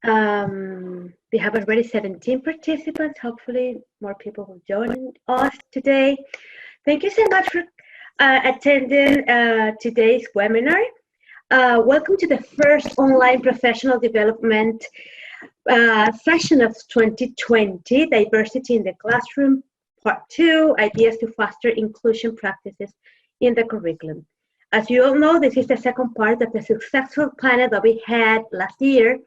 We have already 17 participants. Hopefully, more people will join us today. Thank you so much for attending today's webinar. Welcome to the first online professional development session of 2020, Diversity in the Classroom, Part 2, Ideas to Foster Inclusion Practices in the Curriculum. As you all know, this is the second part of the successful panel that we had last year.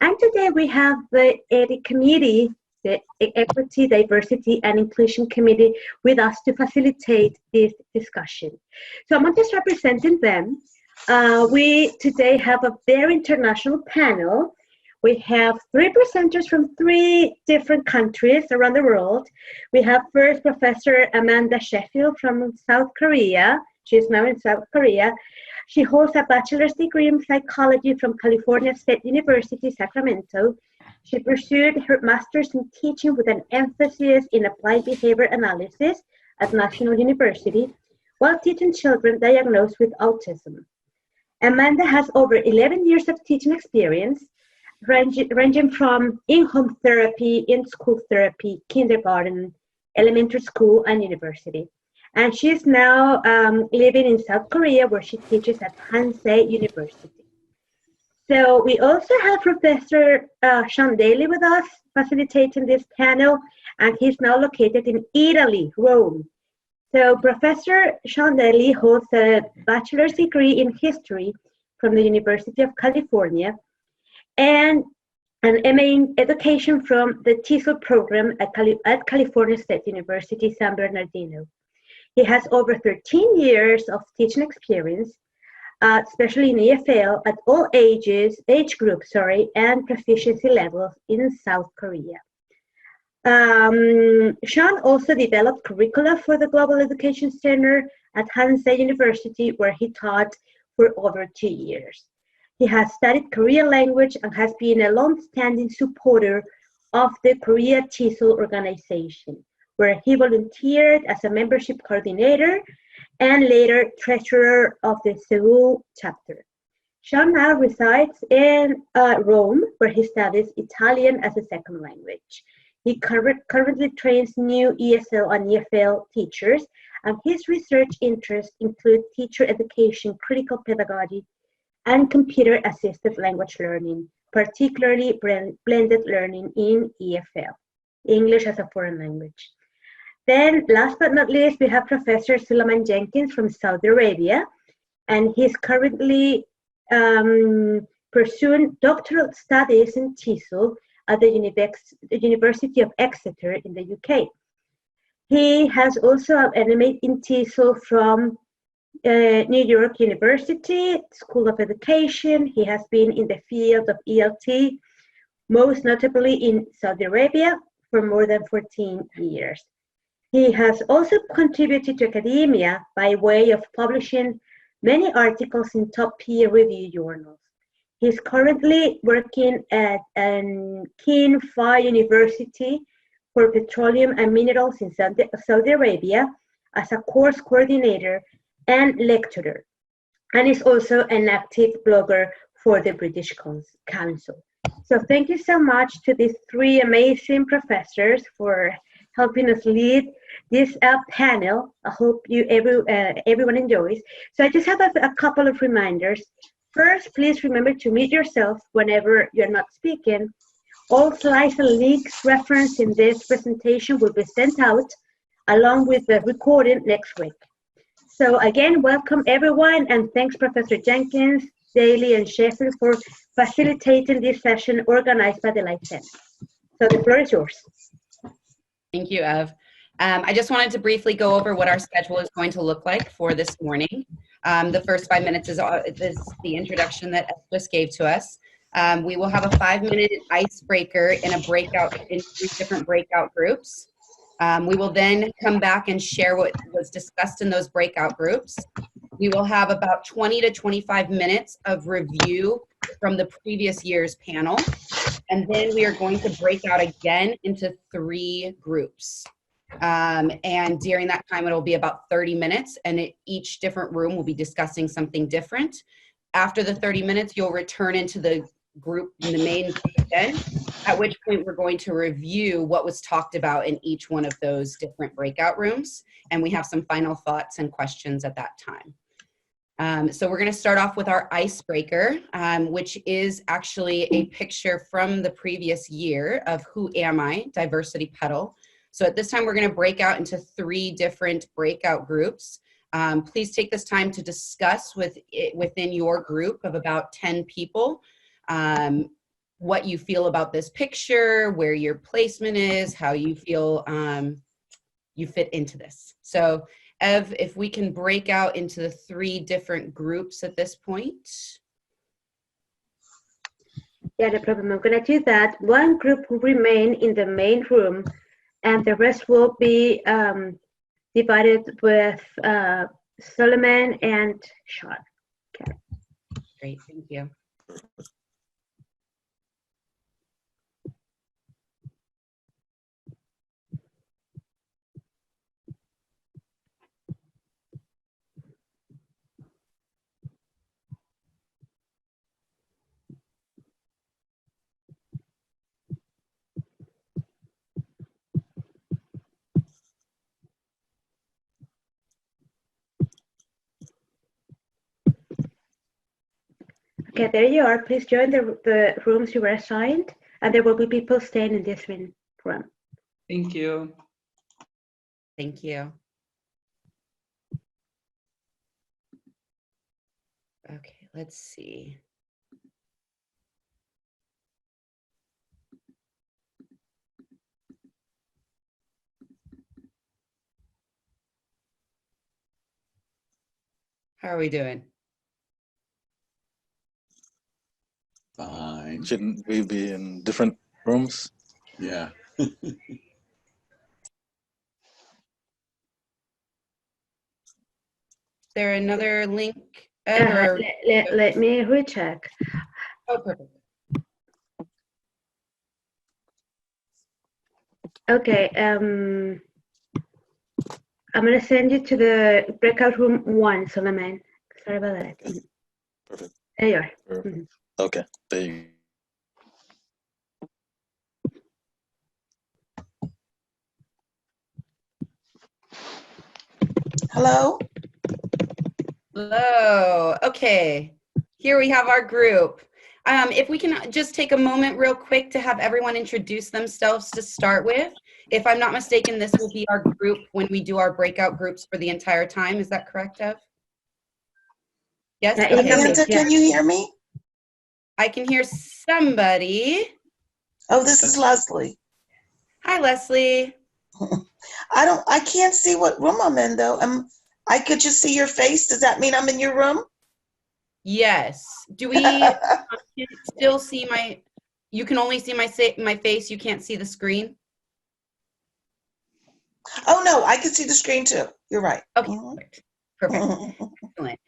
And today we have the EDI committee, the Equity, Diversity, and Inclusion Committee with us to facilitate this discussion. So I'm just representing them. We today have a very international panel. We have 3 presenters from 3 different countries around the world. We have first Professor Amanda Sheffield from South Korea. She's now in South Korea. She holds a bachelor's degree in psychology from California State University, Sacramento. She pursued her master's in teaching with an emphasis in applied behavior analysis at National University while teaching children diagnosed with autism. Amanda has over 11 years of teaching experience, ranging from in-home therapy, in-school therapy, kindergarten, elementary school, and university. And she's now living in South Korea, where she teaches at Hansei University. So we also have Professor Sean Dailey with us, facilitating this panel, and he's now located in Italy, Rome. So Professor Sean Dailey holds a bachelor's degree in history from the University of California and an MA in education from the TESOL program at California State University, San Bernardino. He has over 13 years of teaching experience, especially in EFL at all age groups, and proficiency levels in South Korea. Sean also developed curricula for the Global Education Center at Hansei University, where he taught for over 2 years. He has studied Korean language and has been a long-standing supporter of the Korea TESOL organization, where he volunteered as a membership coordinator and later treasurer of the Seoul chapter. Sean now resides in Rome, where he studies Italian as a second language. He currently trains new ESL and EFL teachers, and his research interests include teacher education, critical pedagogy, and computer-assisted language learning, particularly blended learning in EFL, English as a foreign language. Then, last but not least, we have Professor Suleiman Jenkins from Saudi Arabia, and he's currently pursuing doctoral studies in TESOL at the University of Exeter in the UK. He has also an MA in TESOL from New York University School of Education. He has been in the field of ELT, most notably in Saudi Arabia, for more than 14 years. He has also contributed to academia by way of publishing many articles in top peer-reviewed journals. He's currently working at King Fahd University for Petroleum and Minerals in Saudi Arabia as a course coordinator and lecturer, and is also an active blogger for the British Council. So thank you so much to these 3 amazing professors for helping us lead this panel. I hope everyone enjoys. So I just have a couple of reminders. First, please remember to mute yourself whenever you're not speaking. All slides and links referenced in this presentation will be sent out along with the recording next week. So again, welcome everyone, and thanks Professor Jenkins, Dailey, and Sheffield for facilitating this session organized by the Life Center. So the floor is yours. Thank you, Ev. I just wanted to briefly go over what our schedule is going to look like for this morning. The first 5 minutes is the introduction that Ev just gave to us. We will have a 5-minute icebreaker in 3 different breakout groups. We will then come back and share what was discussed in those breakout groups. We will have about 20 to 25 minutes of review from the previous year's panel. And then we are going to break out again into 3 groups. And during that time, it'll be about 30 minutes, and each different room will be discussing something different. After the 30 minutes, you'll return into the group, in the main group again, at which point we're going to review what was talked about in each one of those different breakout rooms. And we have some final thoughts and questions at that time. So we're going to start off with our icebreaker, which is actually a picture from the previous year of Who Am I? Diversity Petal. So at this time, we're going to break out into 3 different breakout groups. Please take this time to discuss within your group of about 10 people what you feel about this picture, where your placement is, how you feel you fit into this. So Ev, if we can break out into the 3 different groups at this point. Yeah, no problem. I'm going to do that. One group will remain in the main room, and the rest will be divided with Solomon and Sean. Okay. Great, thank you. Okay, there you are. Please join the rooms you were assigned, and there will be people staying in this room. Thank you. Thank you. Okay, let's see. How are we doing? Fine. Shouldn't we be in different rooms? Yeah. Is there another link? Let me recheck. Oh, perfect. Okay, I'm going to send you to the breakout room 1, Solomon. Sorry about that. Okay. Perfect. There you are. Perfect. Okay. There you go. Hello? Hello. Okay. Here we have our group. If we can just take a moment real quick to have everyone introduce themselves to start with. If I'm not mistaken, this will be our group when we do our breakout groups for the entire time. Is that correct, Ev? Yes? Yeah, Okay. Amanda, can you hear me? I can hear somebody. Oh, this is Leslie. Hi, Leslie. I can't see what room I'm in though. I could just see your face. Does that mean I'm in your room? Yes. Do we still see you can only see my face, you can't see the screen? Oh no, I can see the screen too. You're right. Okay, perfect. Excellent.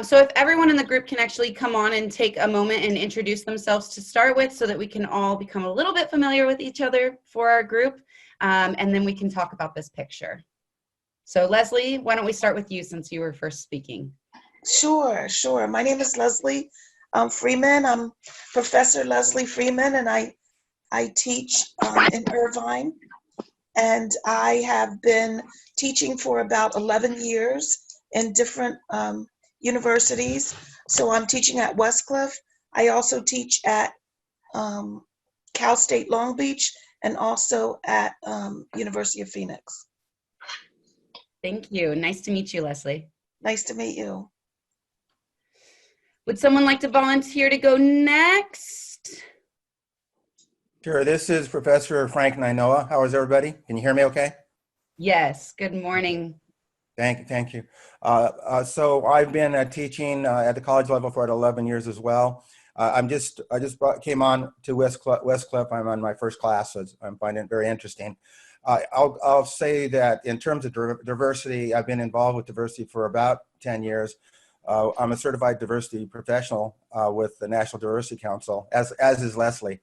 So if everyone in the group can actually come on and take a moment and introduce themselves to start with so that we can all become a little bit familiar with each other for our group, and then we can talk about this picture. So Leslie, why don't we start with you since you were first speaking? Sure. My name is Leslie Freeman. I'm Professor Leslie Freeman, and I teach in Irvine. And I have been teaching for about 11 years in different universities. So I'm teaching at Westcliff. I also teach at Cal State Long Beach and also at University of Phoenix. Thank you. Nice to meet you, Leslie. Nice to meet you. Would someone like to volunteer to go next? Sure, this is Professor Frank Nainoa. How is everybody? Can you hear me okay? Yes, good morning. Thank you. So I've been teaching at the college level for 11 years as well. I just came on to Westcliff. I'm on my first class, so I'm finding it very interesting. I'll say that in terms of diversity, I've been involved with diversity for about 10 years. I'm a certified diversity professional with the National Diversity Council, as is Leslie,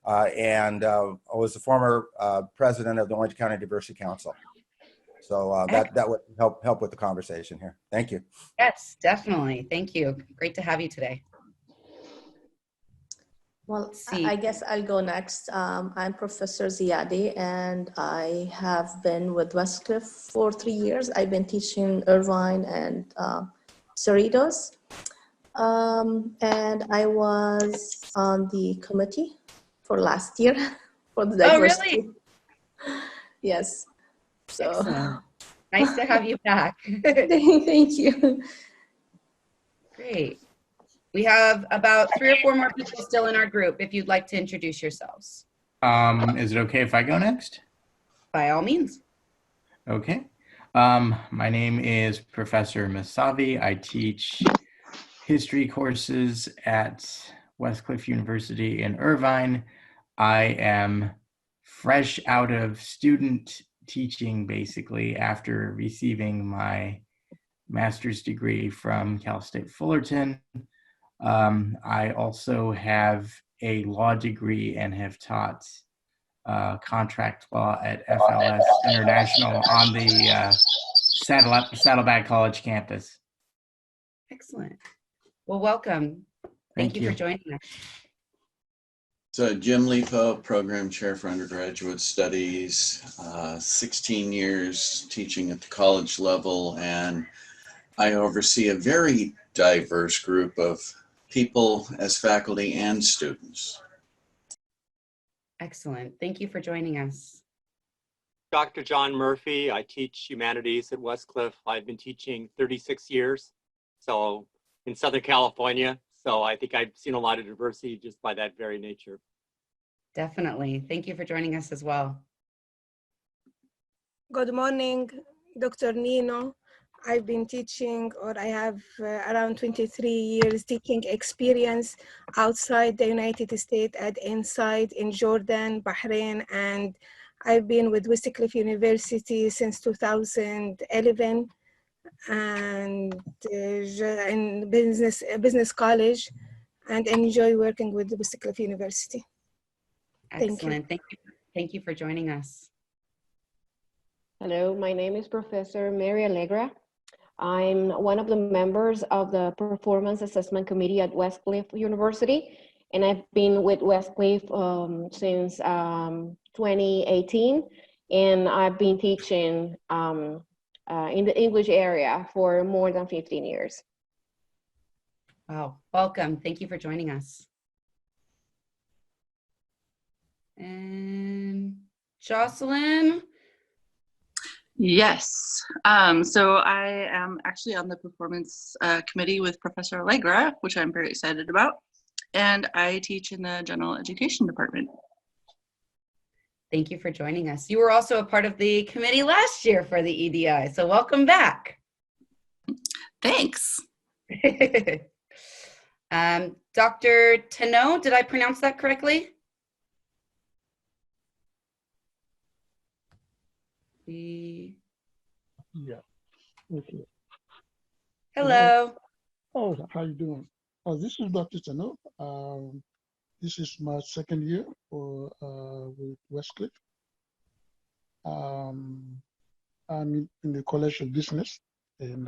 and I was the former president of the Orange County Diversity Council. So that would help with the conversation here. Thank you. Yes, definitely. Thank you. Great to have you today. Well, See. I guess I'll go next. I'm Professor Ziadi, and I have been with Westcliff for 3 years. I've been teaching Irvine and Cerritos. And I was on the committee for last year for the Oh, diversity. really? Yes. So Excellent. Nice to have you back. thank you. Great. We have about 3 or 4 more people still in our group if you'd like to introduce yourselves. Is it okay if I go next? By all means. Okay. My name is Professor Masavi. I teach history courses at Westcliff University in Irvine. I am fresh out of student teaching, basically, after receiving my master's degree from Cal State Fullerton. I also have a law degree and have taught contract law at FLS International on the Saddleback College campus. Excellent. Well, welcome. Thank you for joining us. So Jim Lipo, Program Chair for Undergraduate Studies, 16 years teaching at the college level, and I oversee a very diverse group of people as faculty and students. Excellent. Thank you for joining us. Dr. John Murphy. I teach humanities at Westcliff. I've been teaching 36 years, so in Southern California. So I think I've seen a lot of diversity just by that very nature. Definitely. Thank you for joining us as well. Good morning, Dr. Nino. I've been teaching, or I have around 23 years teaching experience outside the United States and inside in Jordan, Bahrain, and I've been with Westcliff University since 2011 and in business college, and enjoy working with Westcliff University. Excellent. Thank you for joining us. Hello, my name is Professor Mary Allegra. I'm one of the members of the Performance Assessment Committee at Westcliff University, and I've been with Westcliff since 2018, and I've been teaching in the English area for more than 15 years. Wow, welcome. Thank you for joining us. And Jocelyn? Yes, so I am actually on the performance committee with Professor Allegra, which I'm very excited about, and I teach in the general education department. Thank you for joining us. You were also a part of the committee last year for the EDI, so welcome back. Thanks. Dr. Tano, did I pronounce that correctly? Yeah. Okay. Hello. Oh, how you doing? Oh, this is Dr. Tano. This is my second year for with Westcliff. I'm in the College of Business, and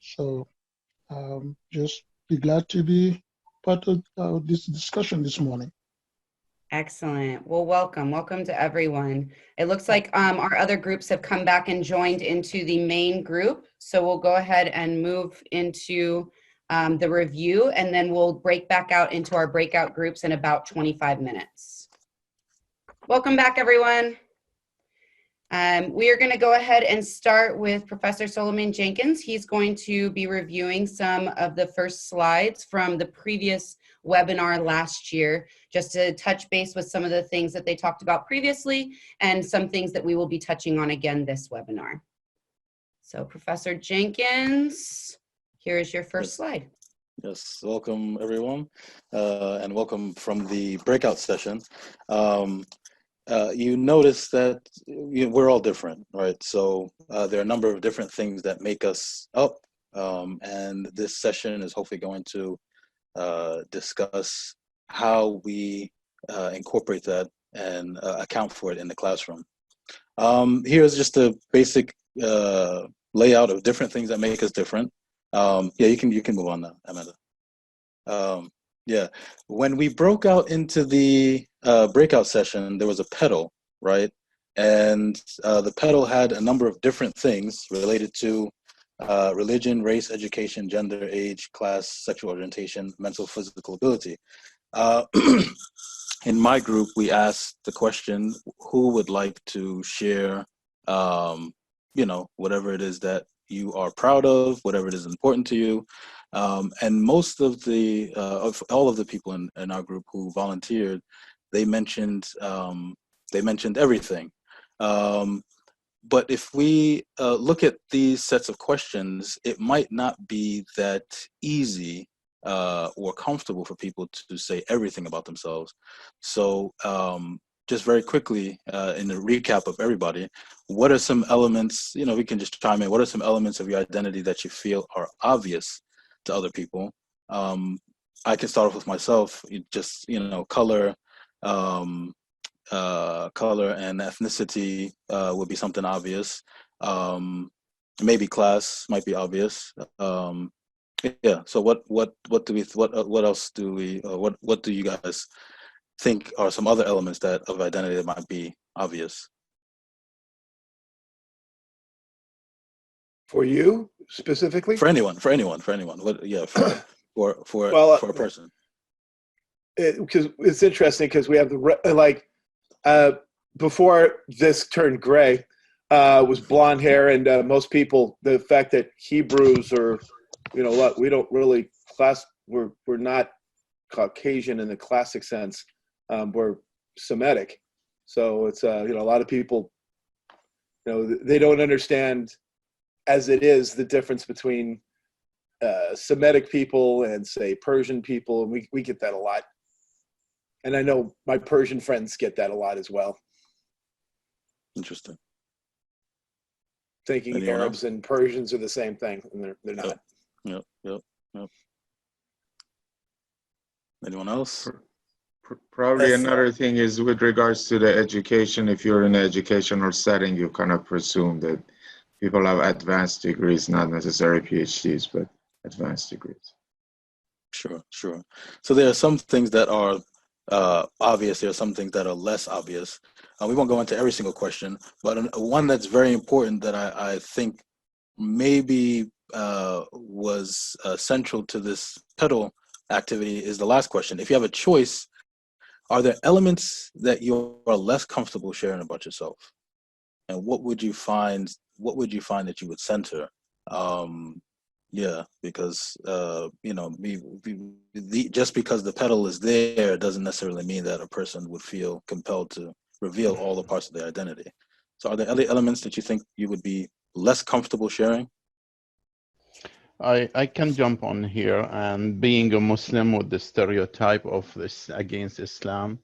so just be glad to be part of this discussion this morning. Excellent. Well, welcome to everyone. It looks like our other groups have come back and joined into the main group. So we'll go ahead and move into the review, and then we'll break back out into our breakout groups in about 25 minutes. Welcome back, everyone. We are going to go ahead and start with Professor Solomon Jenkins. He's going to be reviewing some of the first slides from the previous webinar last year, just to touch base with some of the things that they talked about previously and some things that we will be touching on again this webinar. So Professor Jenkins, here is your first slide. Yes, welcome everyone, and welcome from the breakout session. You notice that we're all different, right? So there are a number of different things that make us up, and this session is hopefully going to discuss how we incorporate that and account for it in the classroom. Here's just a basic layout of different things that make us different. Yeah, you can move on now, Amanda. Yeah. When we broke out into the breakout session, there was a pedal, right? And the pedal had a number of different things related to religion, race, education, gender, age, class, sexual orientation, mental, physical ability. In my group, we asked the question, who would like to share, whatever it is that you are proud of, whatever it is important to you. And most of all of the people in our group who volunteered, they mentioned everything. But if we look at these sets of questions, it might not be that easy or comfortable for people to say everything about themselves. So just very quickly, in the recap of everybody, what are some elements, we can just chime in, what are some elements of your identity that you feel are obvious to other people? I can start off with myself, just, color, color and ethnicity would be something obvious. Maybe class might be obvious. Yeah. So what else do we? What do you guys think are some other elements of identity that might be obvious? For you specifically? For anyone. What? Yeah. For Well, a person. Because it's interesting because we have before this turned gray, was blonde hair, and most people, the fact that Hebrews are, we don't really we're not Caucasian in the classic sense. We're Semitic, so it's a lot of people, they don't understand as it is the difference between Semitic people and say Persian people, and we get that a lot. And I know my Persian friends get that a lot as well. Interesting. Thinking Anyone Arabs else? and Persians are the same thing, and they're not. Yep. Anyone else? Probably Yes. another thing is with regards to the education. If you're in an educational setting, you kind of presume that people have advanced degrees, not necessarily PhDs, but advanced degrees. Sure. So there are some things that are obvious. There are some things that are less obvious. We won't go into every single question, but one that's very important that I think maybe was central to this pedal activity is the last question. If you have a choice, are there elements that you are less comfortable sharing about yourself? And what would you find that you would center? Yeah, because just because the pedal is there doesn't necessarily mean that a person would feel compelled to reveal all the parts of their identity. So are there other elements that you think you would be less comfortable sharing? I can jump on here. And being a Muslim with the stereotype of this against Islam,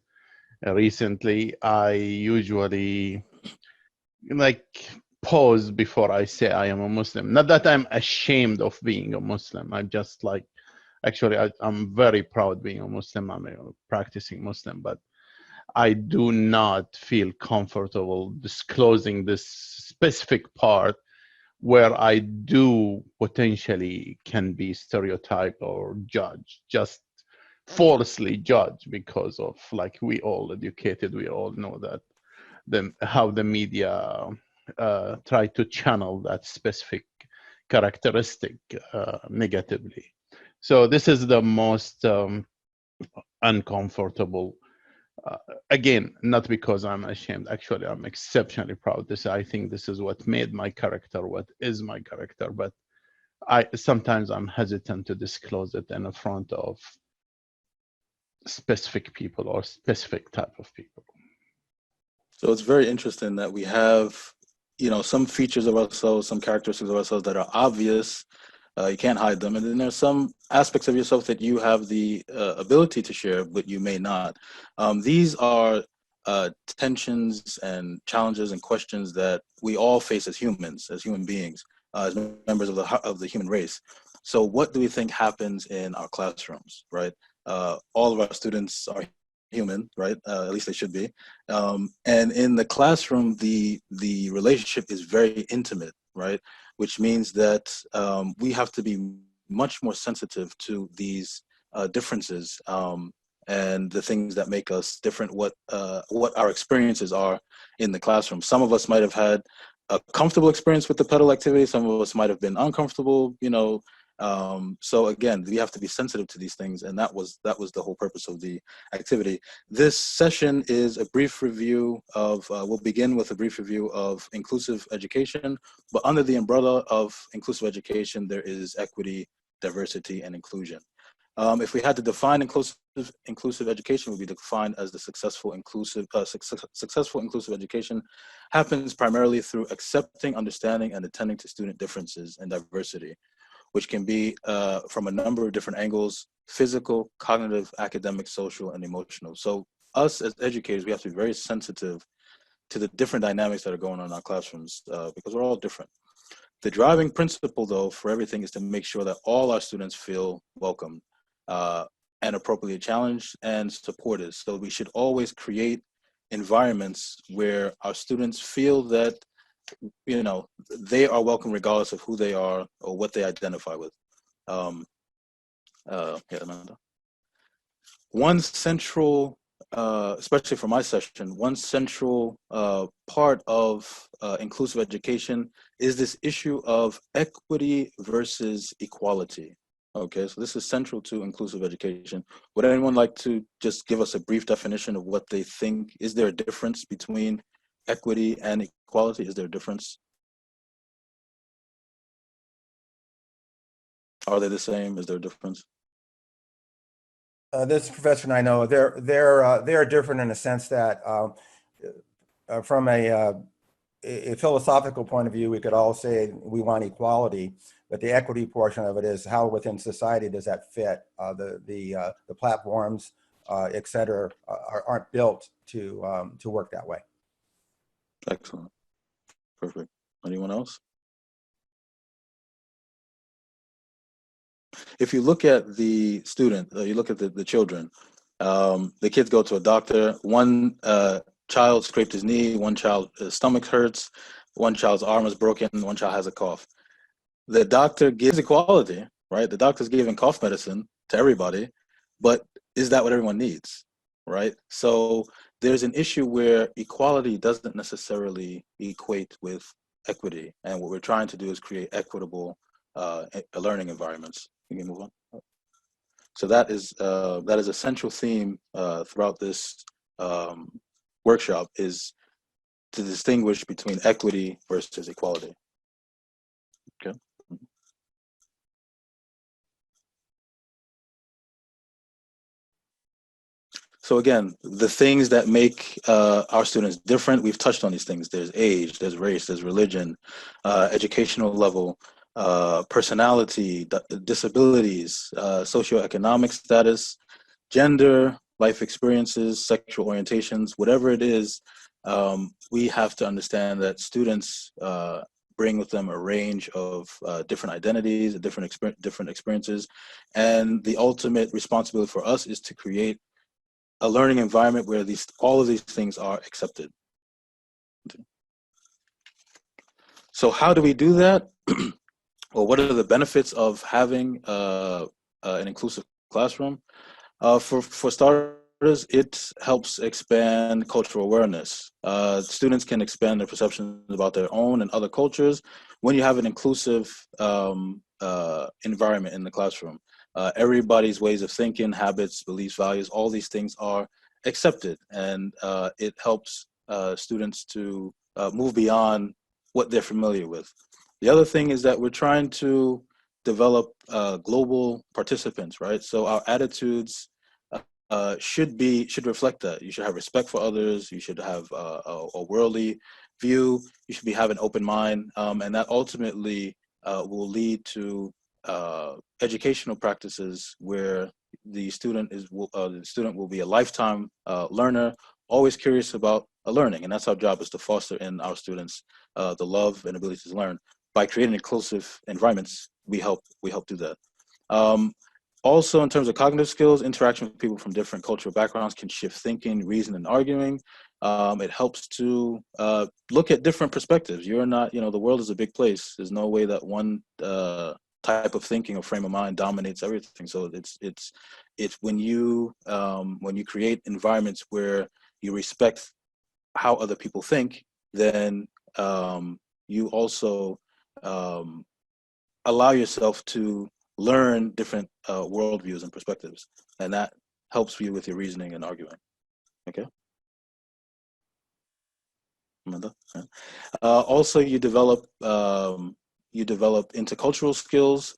recently I usually pause before I say I am a Muslim. Not that I'm ashamed of being a Muslim. I'm just actually I'm very proud being a Muslim. I'm a practicing Muslim, but I do not feel comfortable disclosing this specific part where I do potentially can be stereotyped or judged, just falsely judged because of we all educated, we all know that how the media try to channel that specific characteristic negatively. So this is the most uncomfortable. Again, not because I'm ashamed. Actually, I'm exceptionally proud. I think this is what made my character, what is my character. But sometimes I'm hesitant to disclose it in front of specific people or specific type of people. So it's very interesting that we have, some features of ourselves, some characteristics of ourselves that are obvious. You can't hide them. And then there's some aspects of yourself that you have the ability to share, but you may not. These are tensions and challenges and questions that we all face as humans, as human beings, as members of the human race. So what do we think happens in our classrooms, right? All of our students are human, right? At least they should be. And in the classroom, the relationship is very intimate, right? Which means that we have to be much more sensitive to these differences and the things that make us different, what our experiences are in the classroom. Some of us might have had a comfortable experience with the pedal activity. Some of us might have been uncomfortable, you know. So again, we have to be sensitive to these things, and that was the whole purpose of the activity. This session is a brief review of, we'll begin with a brief review of inclusive education, but under the umbrella of inclusive education, there is equity, diversity, and inclusion. If we had to define inclusive education, would be defined as the successful inclusive education happens primarily through accepting, understanding, and attending to student differences and diversity, which can be from a number of different angles: physical, cognitive, academic, social, and emotional. So us as educators, we have to be very sensitive to the different dynamics that are going on in our classrooms because we're all different. The driving principle, though, for everything is to make sure that all our students feel welcome and appropriately challenged and supported. So we should always create environments where our students feel that, you know, they are welcome regardless of who they are or what they identify with. Amanda. One central, especially for my session, one central part of inclusive education is this issue of equity versus equality. Okay, so this is central to inclusive education. Would anyone like to just give us a brief definition of what they think? Is there a difference between equity and equality? Is there a difference? Are they the same? Is there a difference? This professor and I know they're different in a sense that from a philosophical point of view, we could all say we want equality, but the equity portion of it is how within society does that fit? The platforms, et cetera, aren't built to work that way. Excellent. Perfect. Anyone else? If you look at the student, you look at the children, the kids go to a doctor. One child scraped his knee, one child's stomach hurts, one child's arm is broken, one child has a cough. The doctor gives equality, right? The doctor's giving cough medicine to everybody, but is that what everyone needs, right? So there's an issue where equality doesn't necessarily equate with equity. And what we're trying to do is create equitable learning environments. You can move on. So that is a central theme throughout this workshop, is to distinguish between equity versus equality. Okay. So again, the things that make our students different, we've touched on these things. There's age, there's race, there's religion, educational level, personality, disabilities, socioeconomic status, gender, life experiences, sexual orientations, whatever it is. We have to understand that students bring with them a range of different identities, different experiences, and the ultimate responsibility for us is to create a learning environment where all of these things are accepted. So how do we do that? Well, what are the benefits of having an inclusive classroom? For starters, it helps expand cultural awareness. Students can expand their perceptions about their own and other cultures when you have an inclusive environment in the classroom. Everybody's ways of thinking, habits, beliefs, values, all these things are accepted, and it helps students to move beyond what they're familiar with. The other thing is that we're trying to develop global participants, right? So our attitudes should reflect that. You should have respect for others. You should have a worldly view. You should have an open mind, and that ultimately will lead to educational practices where the student will be a lifetime learner, always curious about learning, and that's our job, is to foster in our students the love and ability to learn. By creating inclusive environments, we help do that. Also, in terms of cognitive skills, interaction with people from different cultural backgrounds can shift thinking, reason, and arguing. It helps to look at different perspectives. You're not, the world is a big place. There's no way that one type of thinking or frame of mind dominates everything. So it's it's when you create environments where you respect how other people think, then you also allow yourself to learn different worldviews and perspectives, and that helps you with your reasoning and arguing. Okay. Also, you develop intercultural skills.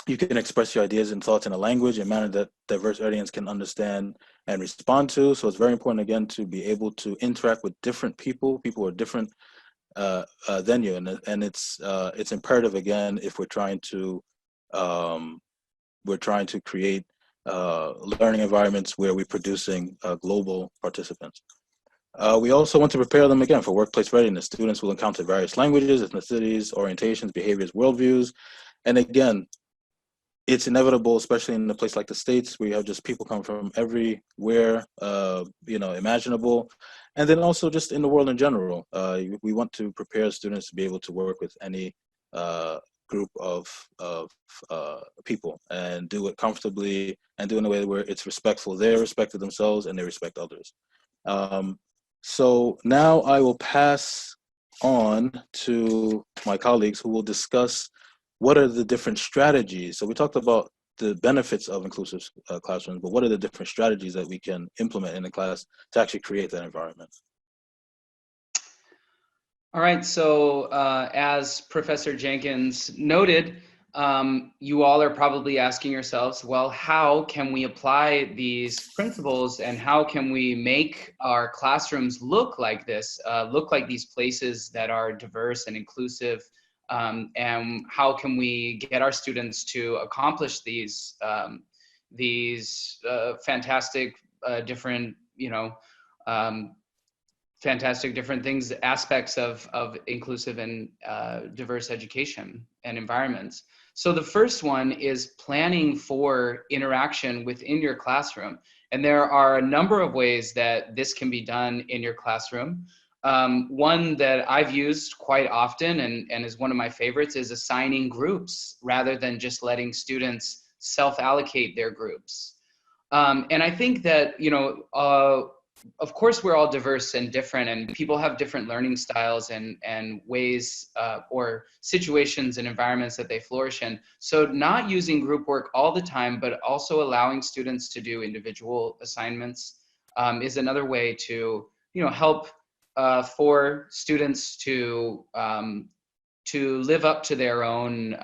You can express your ideas and thoughts in a language and manner that diverse audience can understand and respond to. So it's very important, again, to be able to interact with different people. People are different than you, and it's imperative, again, if we're trying to create learning environments where we're producing global participants. We also want to prepare them, again, for workplace readiness. Students will encounter various languages, ethnicities, orientations, behaviors, worldviews. And again, it's inevitable, especially in a place like the States, where you have just people come from everywhere, imaginable. And then also just in the world in general, we want to prepare students to be able to work with any group of people and do it comfortably and do it in a way where it's respectful. They respect themselves and they respect others. So now I will pass on to my colleagues who will discuss what are the different strategies. So we talked about the benefits of inclusive classrooms, but what are the different strategies that we can implement in the class to actually create that environment? All right, so as Professor Jenkins noted, you all are probably asking yourselves, well, how can we apply these principles and how can we make our classrooms look like this, look like these places that are diverse and inclusive, and how can we get our students to accomplish these fantastic different, fantastic different things, aspects of inclusive and diverse education and environments. So the first one is planning for interaction within your classroom. And there are a number of ways that this can be done in your classroom. One that I've used quite often and is one of my favorites is assigning groups rather than just letting students self-allocate their groups. And I think that, of course, we're all diverse and different, and people have different learning styles and ways or situations and environments that they flourish in. So not using group work all the time, but also allowing students to do individual assignments is another way to, help for students to live up to their own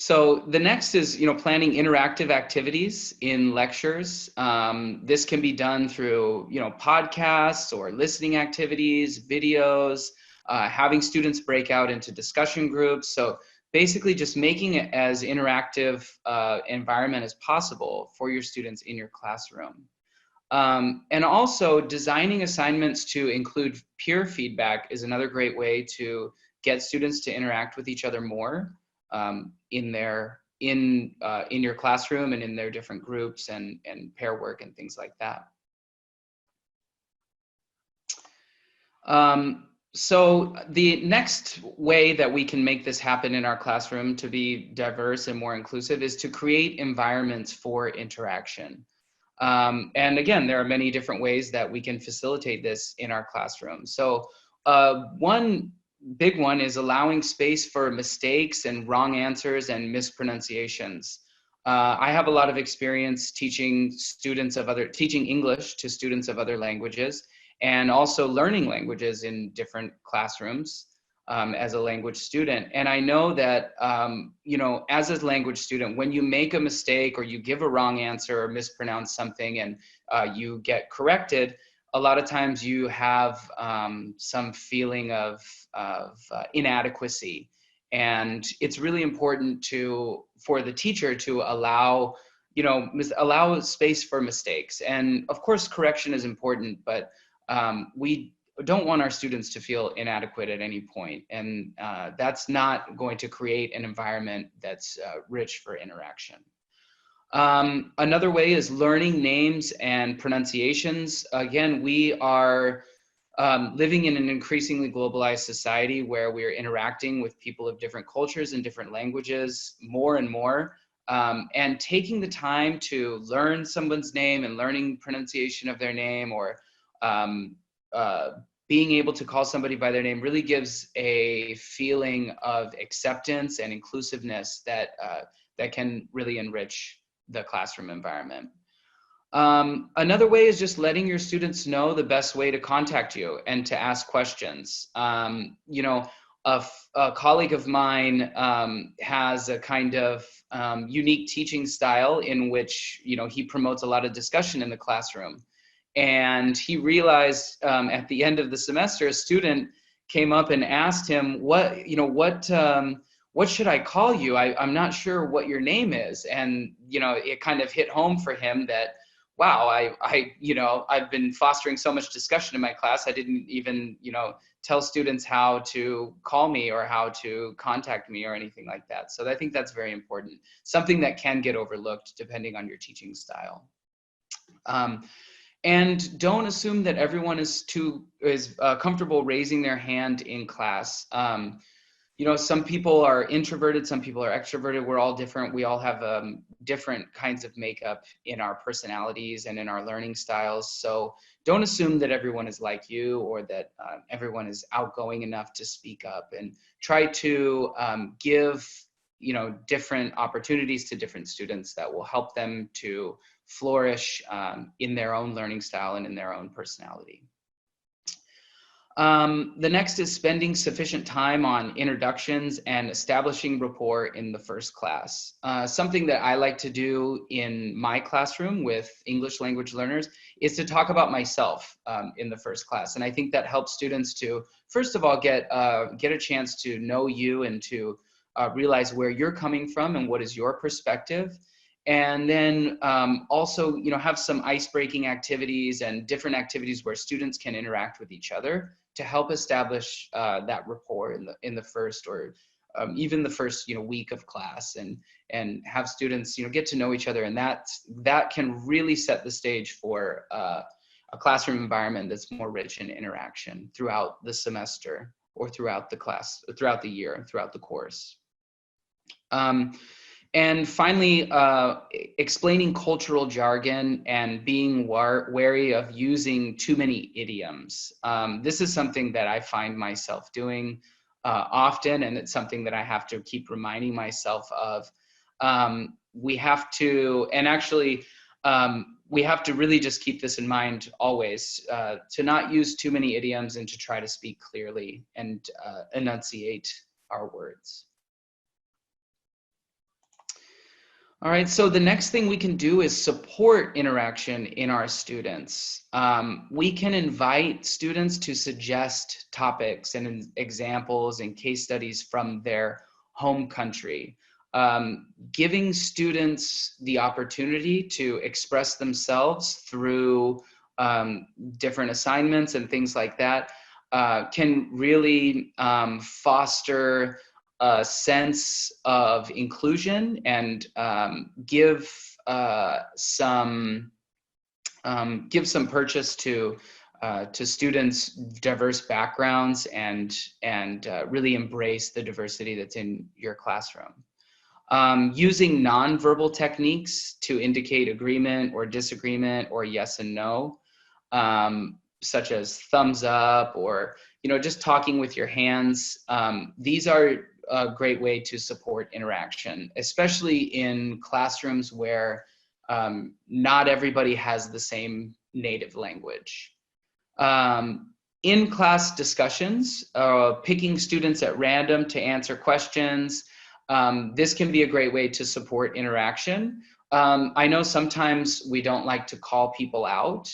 so the next is, planning interactive activities in lectures. This can be done through, podcasts or listening activities, videos, having students break out into discussion groups. So basically just making it as interactive environment as possible for your students in your classroom. And also designing assignments to include peer feedback is another great way to get students to interact with each other more in your classroom and in their different groups and pair work and things like that. So the next way that we can make this happen in our classroom to be diverse and more inclusive is to create environments for interaction. And again, there are many different ways that we can facilitate this in our classroom. So one big one is allowing space for mistakes and wrong answers and mispronunciations. I have a lot of experience teaching English to students of other languages and also learning languages in different classrooms as a language student. And I know that, as a language student, when you make a mistake or you give a wrong answer or mispronounce something and you get corrected, a lot of times you have some feeling of inadequacy. And it's really important for the teacher to allow space for mistakes. And of course, correction is important, but we don't want our students to feel inadequate at any point. And that's not going to create an environment that's rich for interaction. Another way is learning names and pronunciations. Again, we are living in an increasingly globalized society where we're interacting with people of different cultures and different languages more and more, and taking the time to learn someone's name and learning pronunciation of their name, or being able to call somebody by their name really gives a feeling of acceptance and inclusiveness that, that can really enrich the classroom environment. Another way is just letting your students know the best way to contact you and to ask questions. You know, a colleague of mine has a kind of unique teaching style in which, you know, he promotes a lot of discussion in the classroom. And he realized at the end of the semester, a student came up and asked him, what should I call you? I'm not sure what your name is. And, you know, it kind of hit home for him that, wow, I've been fostering so much discussion in my class. I didn't even, you know, tell students how to call me or how to contact me or anything like that. So I think that's very important. Something that can get overlooked depending on your teaching style. And don't assume that everyone is comfortable raising their hand in class. You know, some people are introverted, some people are extroverted. We're all different. We all have different kinds of makeup in our personalities and in our learning styles. So don't assume that everyone is like you, or that everyone is outgoing enough to speak up, and try to give, you know, different opportunities to different students that will help them to flourish in their own learning style and in their own personality. The next is spending sufficient time on introductions and establishing rapport in the first class. Something that I like to do in my classroom with English language learners is to talk about myself in the first class. And I think that helps students to, first of all, get a chance to know you and to realize where you're coming from and what is your perspective. And then also, you know, have some ice-breaking activities and different activities where students can interact with each other to help establish that rapport in the first, or even the first, you know, week of class, and have students, you know, get to know each other. And that can really set the stage for a classroom environment that's more rich in interaction throughout the semester, or throughout the class, throughout the year, throughout the course. And finally, explaining cultural jargon and being wary of using too many idioms. This is something that I find myself doing often, and it's something that I have to keep reminding myself of. We have to, and actually, we have to really just keep this in mind always, to not use too many idioms and to try to speak clearly and enunciate our words. All right, so the next thing we can do is support interaction in our students. We can invite students to suggest topics and examples and case studies from their home country. Giving students the opportunity to express themselves through different assignments and things like that can really foster a sense of inclusion and give some purchase to students' diverse backgrounds, and really embrace the diversity that's in your classroom. Using nonverbal techniques to indicate agreement or disagreement or yes and no, such as thumbs up, or, you know, just talking with your hands. These are a great way to support interaction, especially in classrooms where not everybody has the same native language. In-class discussions, picking students at random to answer questions. This can be a great way to support interaction. I know sometimes we don't like to call people out,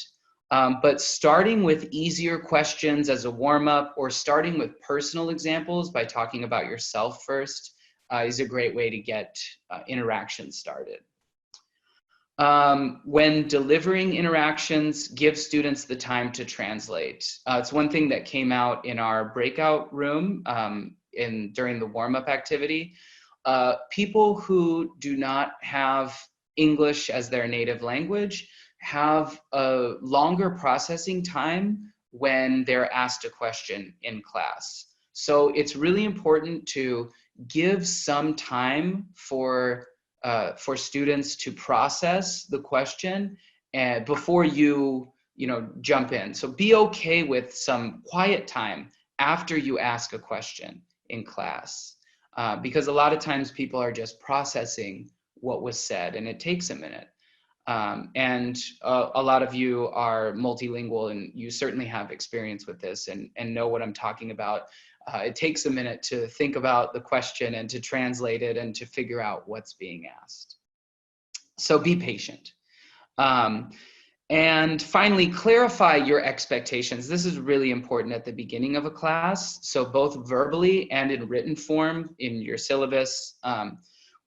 but starting with easier questions as a warm-up, or starting with personal examples by talking about yourself first, is a great way to get interaction started. When delivering interactions, give students the time to translate. It's one thing that came out in our breakout room during the warm-up activity. People who do not have English as their native language have a longer processing time when they're asked a question in class. So it's really important to give some time for students to process the question and before you jump in. So be okay with some quiet time after you ask a question in class, because a lot of times people are just processing what was said, and it takes a minute. And a lot of you are multilingual, and you certainly have experience with this and know what I'm talking about. It takes a minute to think about the question and to translate it and to figure out what's being asked. So be patient. And finally, clarify your expectations. This is really important at the beginning of a class. So both verbally and in written form in your syllabus,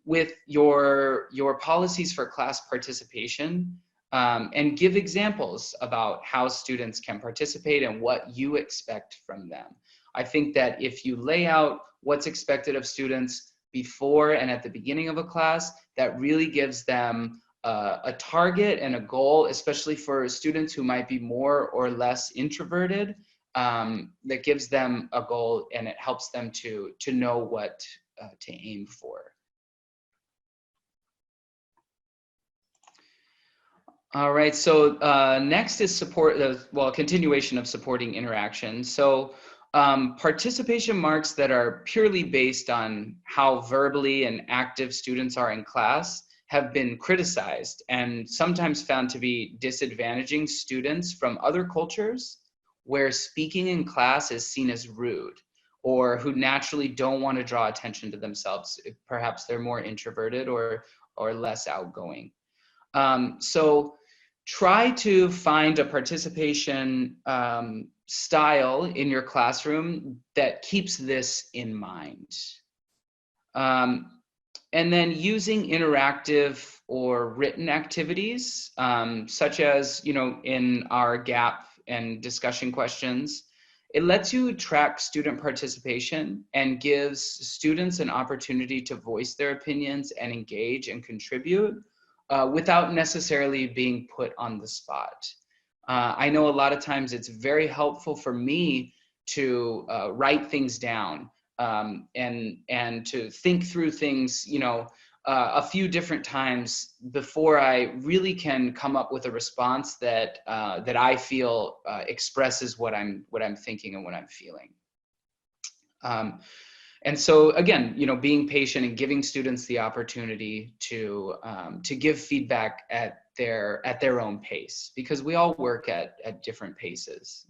with your policies for class participation, and give examples about how students can participate and what you expect from them. I think that if you lay out what's expected of students before and at the beginning of a class, that really gives them a target and a goal, especially for students who might be more or less introverted, that gives them a goal and it helps them to know what to aim for. All right, so next is continuation of supporting interaction. So participation marks that are purely based on how verbally and active students are in class have been criticized and sometimes found to be disadvantaging students from other cultures where speaking in class is seen as rude, or who naturally don't want to draw attention to themselves. Perhaps they're more introverted or less outgoing. So try to find a participation style in your classroom that keeps this in mind. And then using interactive or written activities, such as, in our gap and discussion questions, it lets you track student participation and gives students an opportunity to voice their opinions and engage and contribute without necessarily being put on the spot. I know a lot of times it's very helpful for me to write things down and to think through things, a few different times before I really can come up with a response that I feel expresses what I'm thinking and what I'm feeling. And so again, being patient and giving students the opportunity to give feedback at their own pace, because we all work at different paces.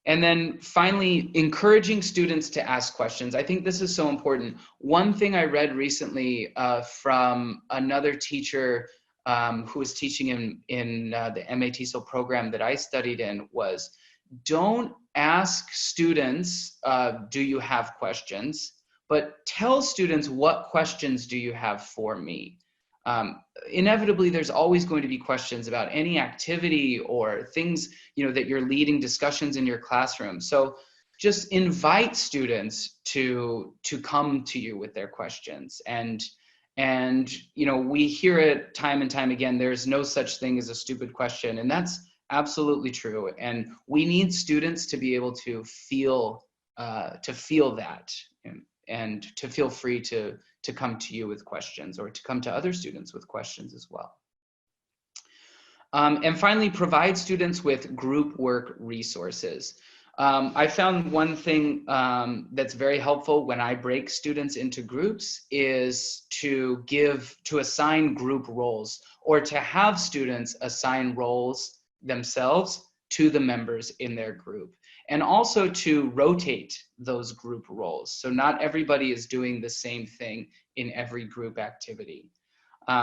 And then finally, encouraging students to ask questions. I think this is so important. One thing I read recently from another teacher who was teaching in the MA-TESOL program that I studied in was, don't ask students, do you have questions? But tell students, what questions do you have for me? Inevitably, there's always going to be questions about any activity or things, that you're leading discussions in your classroom. So just invite students to come to you with their questions. And we hear it time and time again, there's no such thing as a stupid question. And that's absolutely true. And we need students to be able to feel that and to feel free to come to you with questions, or to come to other students with questions as well. And finally, provide students with group work resources. I found one thing that's very helpful when I break students into groups is to assign group roles, or to have students assign roles themselves to the members in their group, and also to rotate those group roles. So not everybody is doing the same thing in every group activity.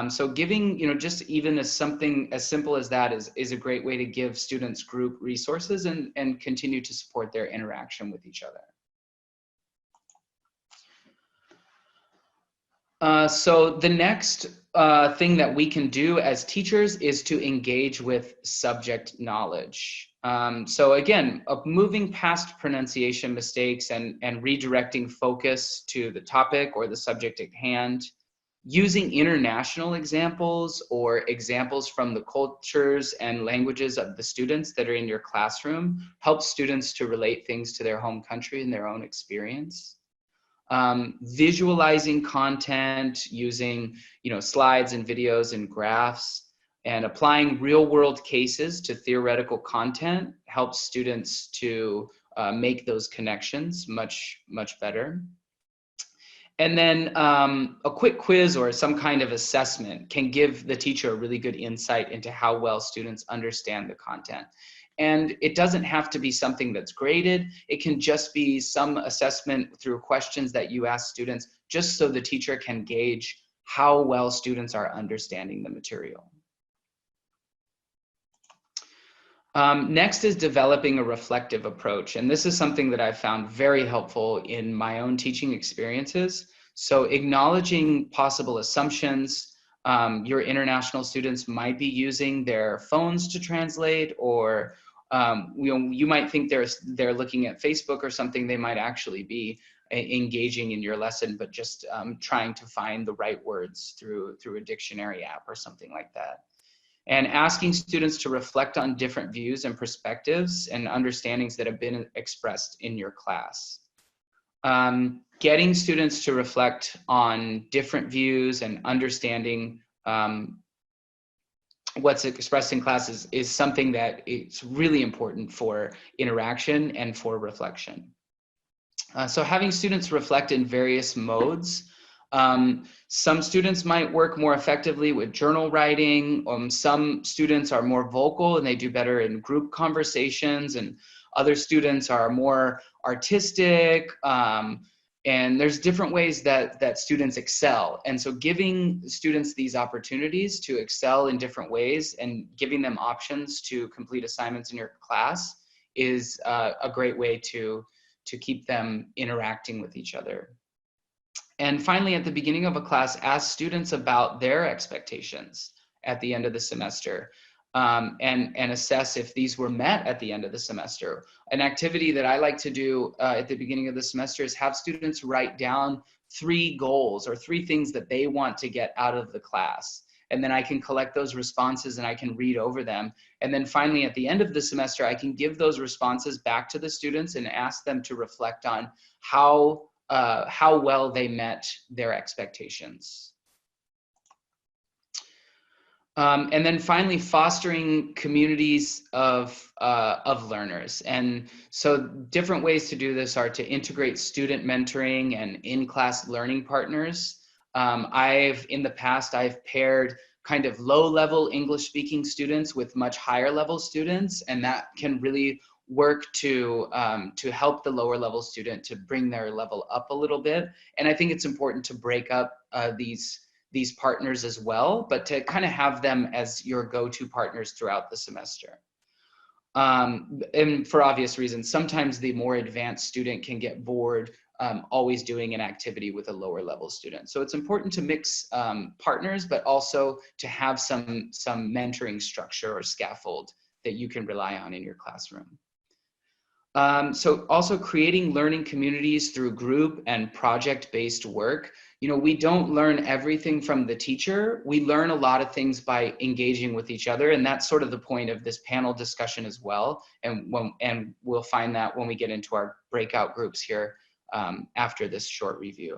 So giving, just even as something as simple as that is a great way to give students group resources and continue to support their interaction with each other. So the next thing that we can do as teachers is to engage with subject knowledge. So again, moving past pronunciation mistakes and redirecting focus to the topic or the subject at hand. Using international examples or examples from the cultures and languages of the students that are in your classroom helps students to relate things to their home country and their own experience. Visualizing content using, slides and videos and graphs, and applying real-world cases to theoretical content helps students to make those connections much better. And then a quick quiz or some kind of assessment can give the teacher a really good insight into how well students understand the content. And it doesn't have to be something that's graded. It can just be some assessment through questions that you ask students, just so the teacher can gauge how well students are understanding the material. Next is developing a reflective approach. And this is something that I've found very helpful in my own teaching experiences. So acknowledging possible assumptions. Your international students might be using their phones to translate, or you might think they're looking at Facebook or something. They might actually be engaging in your lesson, but just trying to find the right words through a dictionary app or something like that. And asking students to reflect on different views and perspectives and understandings that have been expressed in your class. Getting students to reflect on different views and understanding what's expressed in class is something that is really important for interaction and for reflection. So having students reflect in various modes. Some students might work more effectively with journal writing. Some students are more vocal and they do better in group conversations, and other students are more artistic. And there's different ways that students excel. And so giving students these opportunities to excel in different ways and giving them options to complete assignments in your class is a great way to keep them interacting with each other. And finally, at the beginning of a class, ask students about their expectations at the end of the semester, and assess if these were met at the end of the semester. An activity that I like to do at the beginning of the semester is have students write down 3 goals or 3 things that they want to get out of the class. And then I can collect those responses and I can read over them. And then finally, at the end of the semester, I can give those responses back to the students and ask them to reflect on how well they met their expectations. And then finally, fostering communities of learners. And so different ways to do this are to integrate student mentoring and in-class learning partners. In the past, I've paired kind of low-level English-speaking students with much higher-level students, and that can really work to help the lower level student to bring their level up a little bit. And I think it's important to break up these partners as well, but to kind of have them as your go-to partners throughout the semester. And for obvious reasons, sometimes the more advanced student can get bored always doing an activity with a lower level student. So it's important to mix partners, but also to have some mentoring structure or scaffold that you can rely on in your classroom. So also creating learning communities through group and project-based work. We don't learn everything from the teacher. We learn a lot of things by engaging with each other. And that's sort of the point of this panel discussion as well. And we'll find that when we get into our breakout groups here after this short review.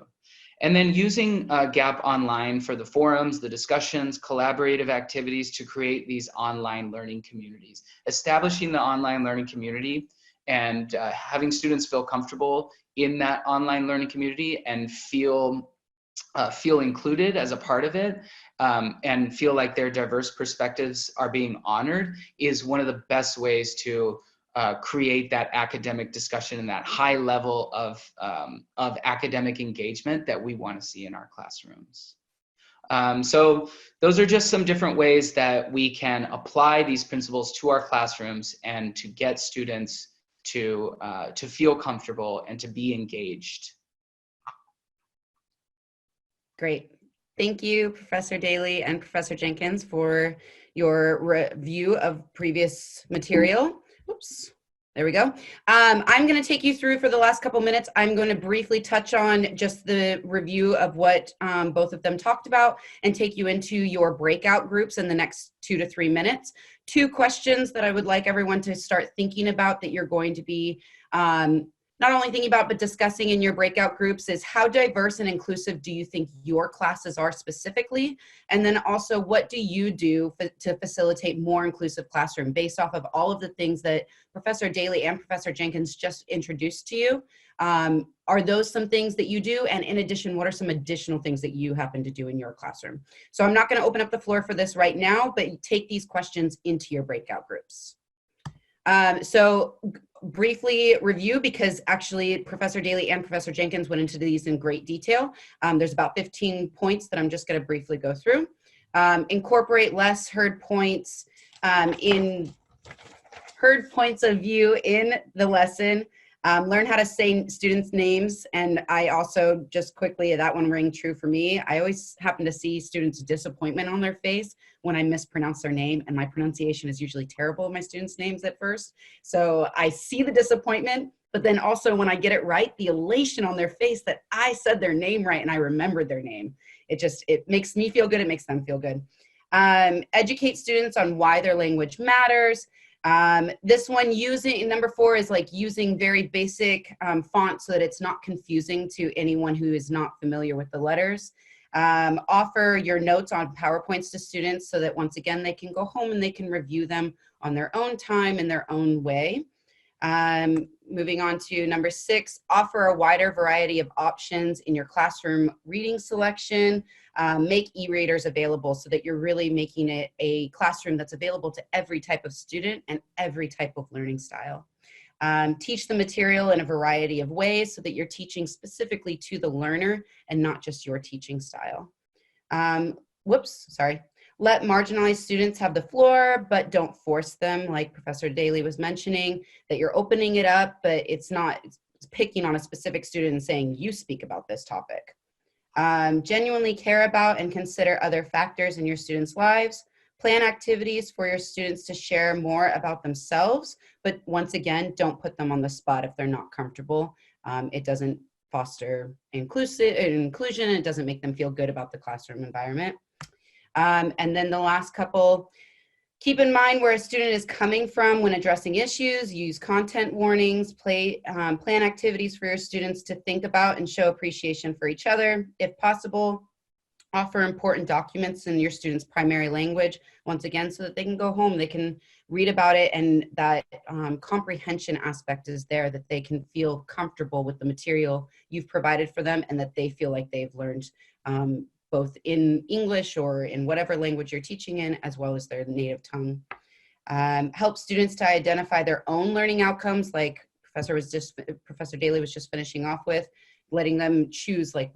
And then using Gap Online for the forums, the discussions, collaborative activities to create these online learning communities. Establishing the online learning community and having students feel comfortable in that online learning community and feel included as a part of it, and feel like their diverse perspectives are being honored is one of the best ways to create that academic discussion and that high level of academic engagement that we want to see in our classrooms. So those are just some different ways that we can apply these principles to our classrooms and to get students to feel comfortable and to be engaged. Great. Thank you, Professor Dailey and Professor Jenkins, for your review of previous material. Oops, There we go. I'm going to take you through for the last couple minutes. I'm going to briefly touch on just the review of what both of them talked about and take you into your breakout groups in the next 2 to 3 minutes. 2 questions that I would like everyone to start thinking about that you're going to be not only thinking about, but discussing in your breakout groups is how diverse and inclusive do you think your classes are specifically? And then also, what do you do to facilitate more inclusive classroom based off of all of the things that Professor Dailey and Professor Jenkins just introduced to you? Are those some things that you do? And in addition, what are some additional things that you happen to do in your classroom? So I'm not going to open up the floor for this right now, but take these questions into your breakout groups. So briefly review, because actually Professor Dailey and Professor Jenkins went into these in great detail. There's about 15 points that I'm just going to briefly go through. Incorporate less heard points of view in the lesson. Learn how to say students' names. And I also, just quickly, that one rang true for me. I always happen to see students' disappointment on their face when I mispronounce their name, and my pronunciation is usually terrible of my students' names at first. So I see the disappointment, but then also when I get it right, the elation on their face that I said their name right and I remembered their name. It makes me feel good, it makes them feel good. Educate students on why their language matters. This one, number 4 is like using very basic font so that it's not confusing to anyone who is not familiar with the letters. Offer your notes on PowerPoints to students so that once again, they can go home and they can review them on their own time in their own way. Moving on to number 6, offer a wider variety of options in your classroom reading selection. Make e-readers available so that you're really making it a classroom that's available to every type of student and every type of learning style. Teach the material in a variety of ways so that you're teaching specifically to the learner and not just your teaching style. Let marginalized students have the floor, but don't force them, like Professor Dailey was mentioning, that you're opening it up, but it's picking on a specific student and saying, you speak about this topic. Genuinely care about and consider other factors in your students' lives. Plan activities for your students to share more about themselves, but once again, don't put them on the spot if they're not comfortable. It doesn't foster inclusion, it doesn't make them feel good about the classroom environment. And then the last couple, keep in mind where a student is coming from when addressing issues, use content warnings, plan activities for your students to think about and show appreciation for each other. If possible, offer important documents in your students' primary language, once again, so that they can go home, they can read about it, and that comprehension aspect is there, that they can feel comfortable with the material you've provided for them and that they feel like they've learned both in English or in whatever language you're teaching in, as well as their native tongue. Help students to identify their own learning outcomes, like Professor Dailey was just finishing off with, letting them choose like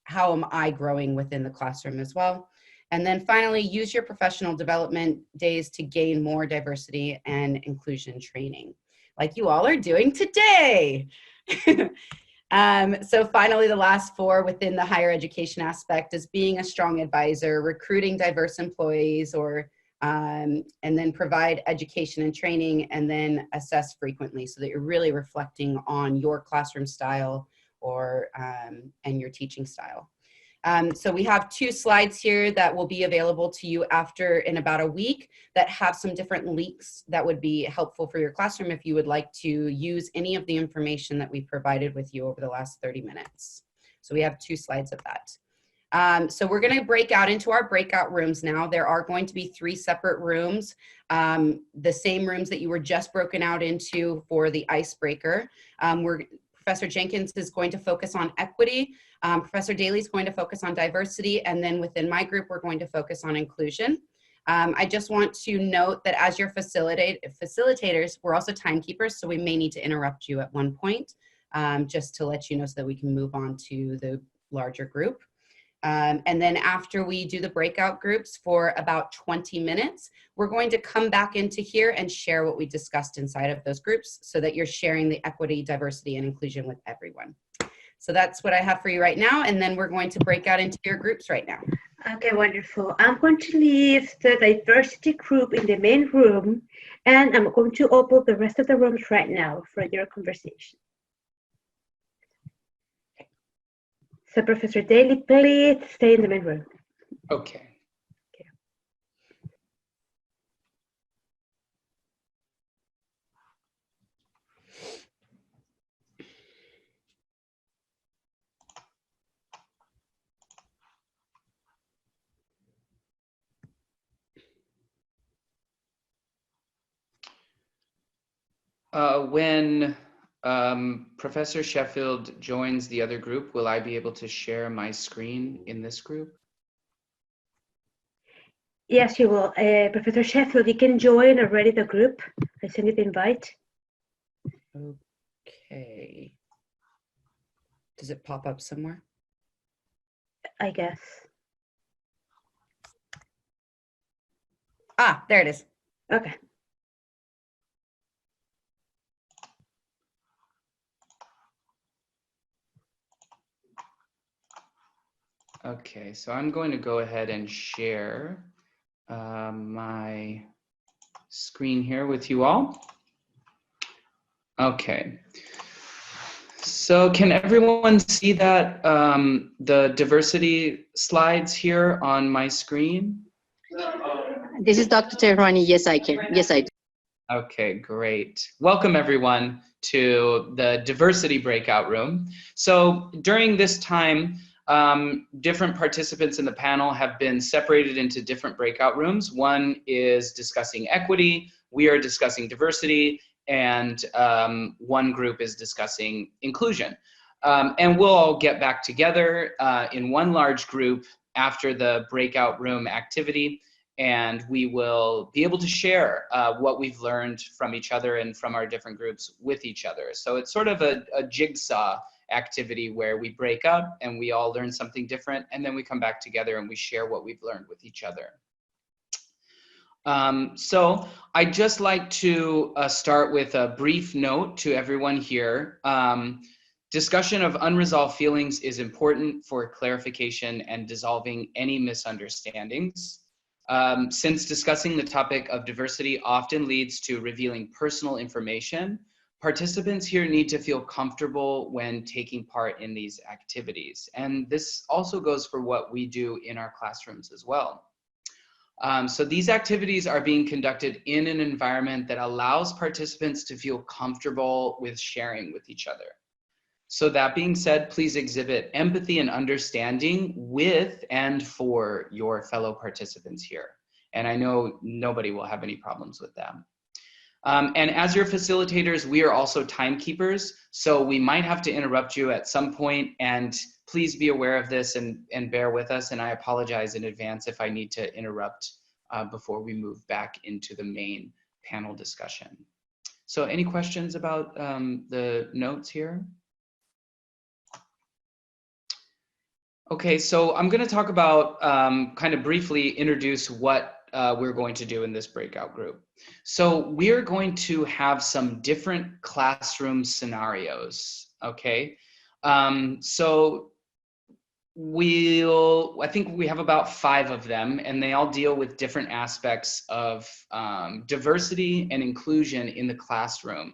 how am I growing within the classroom as well. And then finally, use your professional development days to gain more diversity and inclusion training, like you all are doing today. So finally, the last 4 within the higher education aspect is being a strong advisor, recruiting diverse employees, and then provide education and training, and then assess frequently so that you're really reflecting on your classroom style and your teaching style. So we have 2 slides here that will be available to you in about a week that have some different links that would be helpful for your classroom if you would like to use any of the information that we've provided with you over the last 30 minutes. So we have 2 slides of that. So we're going to break out into our breakout rooms now. There are going to be 3 separate rooms, the same rooms that you were just broken out into for the icebreaker. Professor Jenkins is going to focus on equity. Professor Dailey is going to focus on diversity. And then within my group, we're going to focus on inclusion. I just want to note that as your facilitators, we're also timekeepers, so we may need to interrupt you at one point, just to let you know so that we can move on to the larger group. And then after we do the breakout groups for about 20 minutes, we're going to come back into here and share what we discussed inside of those groups so that you're sharing the equity, diversity, and inclusion with everyone. So that's what I have for you right now. And then we're going to break out into your groups right now. Okay, wonderful. I'm going to leave the diversity group in the main room, and I'm going to open the rest of the rooms right now for your conversation. So Professor Dailey, please stay in the main room. Okay. When Professor Sheffield joins the other group, will I be able to share my screen in this group? Yes, you will. Professor Sheffield, you can join already the group. I sent you the invite. Okay. Does it pop up somewhere? I guess. Ah, there it is. Okay. Okay, so I'm going to go ahead and share my screen here with you all. Okay. So can everyone see that the diversity slides here on my screen? This is Dr. Tehrani. Yes, I can. Yes, I do. Okay, great. Welcome everyone to the diversity breakout room. So during this time, different participants in the panel have been separated into different breakout rooms. One is discussing equity, we are discussing diversity, and one group is discussing inclusion. And we'll all get back together in one large group after the breakout room activity, and we will be able to share what we've learned from each other and from our different groups with each other. So it's sort of a jigsaw activity where we break up and we all learn something different, and then we come back together and we share what we've learned with each other. So I'd just like to start with a brief note to everyone here. Discussion of unresolved feelings is important for clarification and dissolving any misunderstandings. Since discussing the topic of diversity often leads to revealing personal information, participants here need to feel comfortable when taking part in these activities. And this also goes for what we do in our classrooms as well. So these activities are being conducted in an environment that allows participants to feel comfortable with sharing with each other. So that being said, please exhibit empathy and understanding with and for your fellow participants here. And I know nobody will have any problems with that. And as your facilitators, we are also timekeepers, so we might have to interrupt you at some point, and please be aware of this and bear with us, and I apologize in advance if I need to interrupt before we move back into the main panel discussion. So any questions about the notes here? Okay, so I'm going to talk about, kind of briefly introduce what we're going to do in this breakout group. So we're going to have some different classroom scenarios, okay? So I think we have about 5 of them, and they all deal with different aspects of diversity and inclusion in the classroom.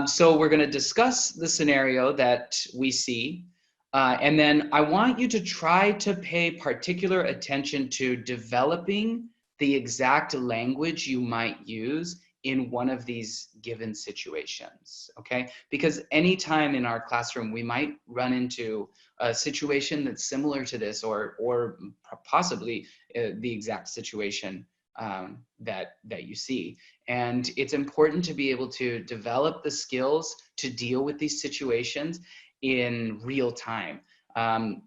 So we're going to discuss the scenario that we see. And then I want you to try to pay particular attention to developing the exact language you might use in one of these given situations, okay? Because anytime in our classroom, we might run into a situation that's similar to this, or possibly the exact situation that you see. And it's important to be able to develop the skills to deal with these situations in real time.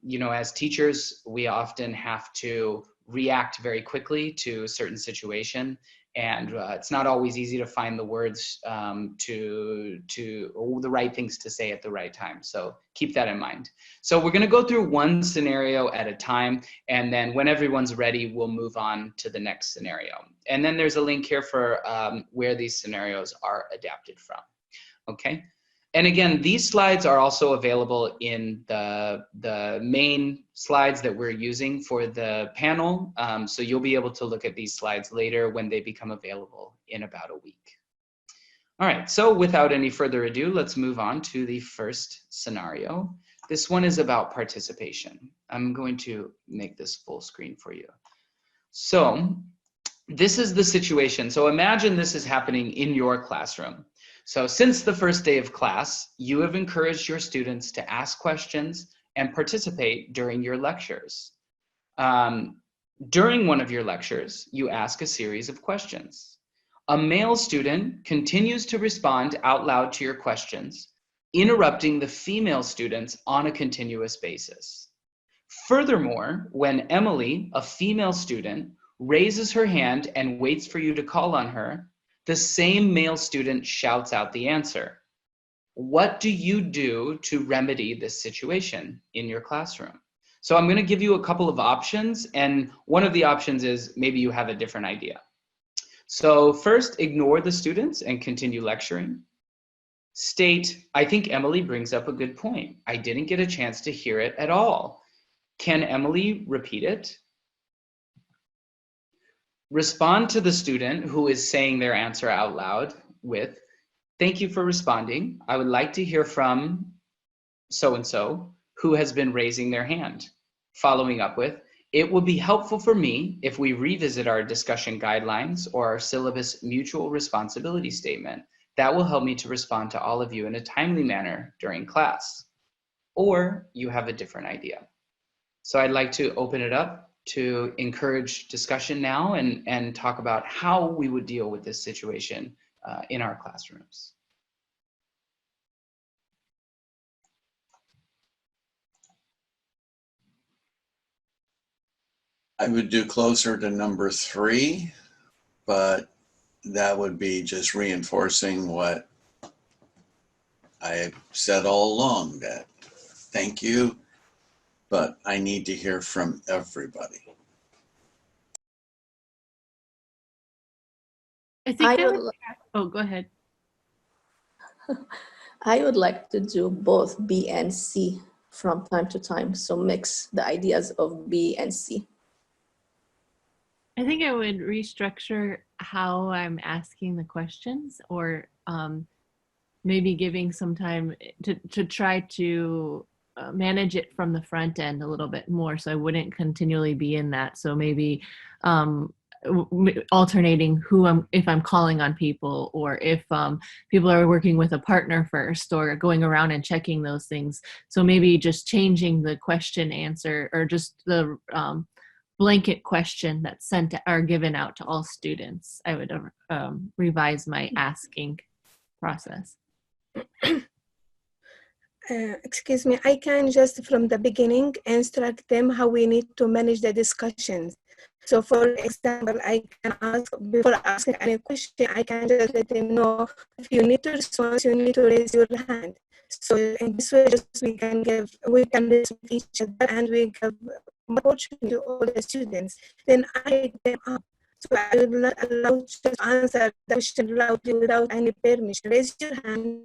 You know, as teachers, we often have to react very quickly to a certain situation, and it's not always easy to find the words or the right things to say at the right time. So keep that in mind. So we're gonna go through one scenario at a time, and then when everyone's ready, we'll move on to the next scenario. And then there's a link here for where these scenarios are adapted from, okay? And again, these slides are also available in the main slides that we're using for the panel. So you'll be able to look at these slides later when they become available in about a week. All right, so without any further ado, let's move on to the first scenario. This one is about participation. I'm going to make this full screen for you. So this is the situation. So imagine this is happening in your classroom. So since the first day of class, you have encouraged your students to ask questions and participate during your lectures. During one of your lectures, you ask a series of questions. A male student continues to respond out loud to your questions, interrupting the female students on a continuous basis. Furthermore, when Emily, a female student, raises her hand and waits for you to call on her, the same male student shouts out the answer. What do you do to remedy this situation in your classroom? So I'm going to give you a couple of options, and one of the options is maybe you have a different idea. So first, ignore the students and continue lecturing. State, I think Emily brings up a good point. I didn't get a chance to hear it at all. Can Emily repeat it? Respond to the student who is saying their answer out loud with, thank you for responding. I would like to hear from so-and-so who has been raising their hand. Following up with, it would be helpful for me if we revisit our discussion guidelines or our syllabus mutual responsibility statement. That will help me to respond to all of you in a timely manner during class. Or you have a different idea. So I'd like to open it up to encourage discussion now and talk about how we would deal with this situation in our classrooms. I would do closer to number 3, but that would be just reinforcing what I said all along, that thank you, but I need to hear from everybody. I think I would, oh, go ahead. I would like to do both B and C from time to time, so mix the ideas of B and C. I think I would restructure how I'm asking the questions, or maybe giving some time to try to manage it from the front end a little bit more, so I wouldn't continually be in that. So maybe alternating if I'm calling on people, or if people are working with a partner first, or going around and checking those things. So maybe just changing the question answer, or just the blanket question that's sent or given out to all students. I would revise my asking process. Excuse me, I can just from the beginning instruct them how we need to manage the discussions. So for example, I can ask, before asking any question, I can just let them know, if you need to respond, you need to raise your hand. So in this way, just we can respect each other, and we give opportunity to all the students. Then I pick them up. So I will not allow to answer the question loudly without any permission. Raise your hand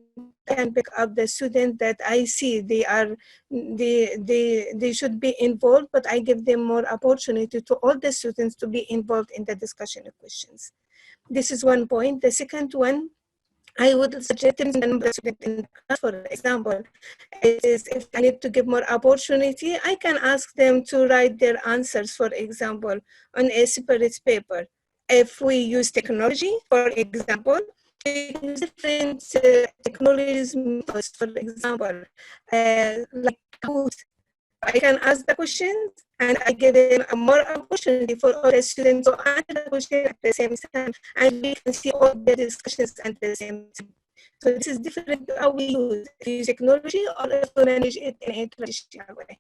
and pick up the student that I see they should be involved, but I give them more opportunity to all the students to be involved in the discussion of questions. This is one point. The second one, I would suggest the number of students in class, for example, is if I need to give more opportunity, I can ask them to write their answers, for example, on a separate paper. If we use technology, for example, we use different technologies methods, for example, like Kahoot. I can ask the questions, and I give them a more opportunity for all the students to answer the question at the same time, and we can see all the discussions at the same time. So this is different how we use technology, or if we manage it in a traditional way.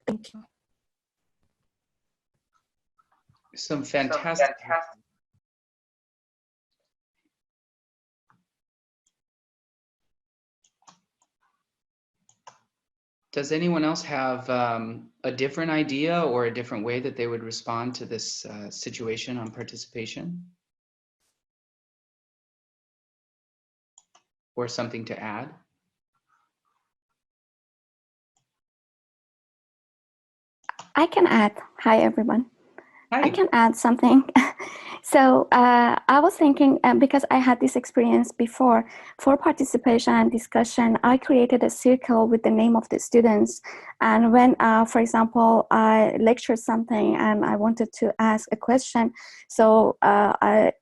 Thank you. Some fantastic. Does anyone else have a different idea or a different way that they would respond to this situation on participation? or something to add? I can add. Hi, everyone. Hi. I can add something. So I was thinking, because I had this experience before, for participation and discussion, I created a circle with the name of the students. And when, for example, I lectured something and I wanted to ask a question, so I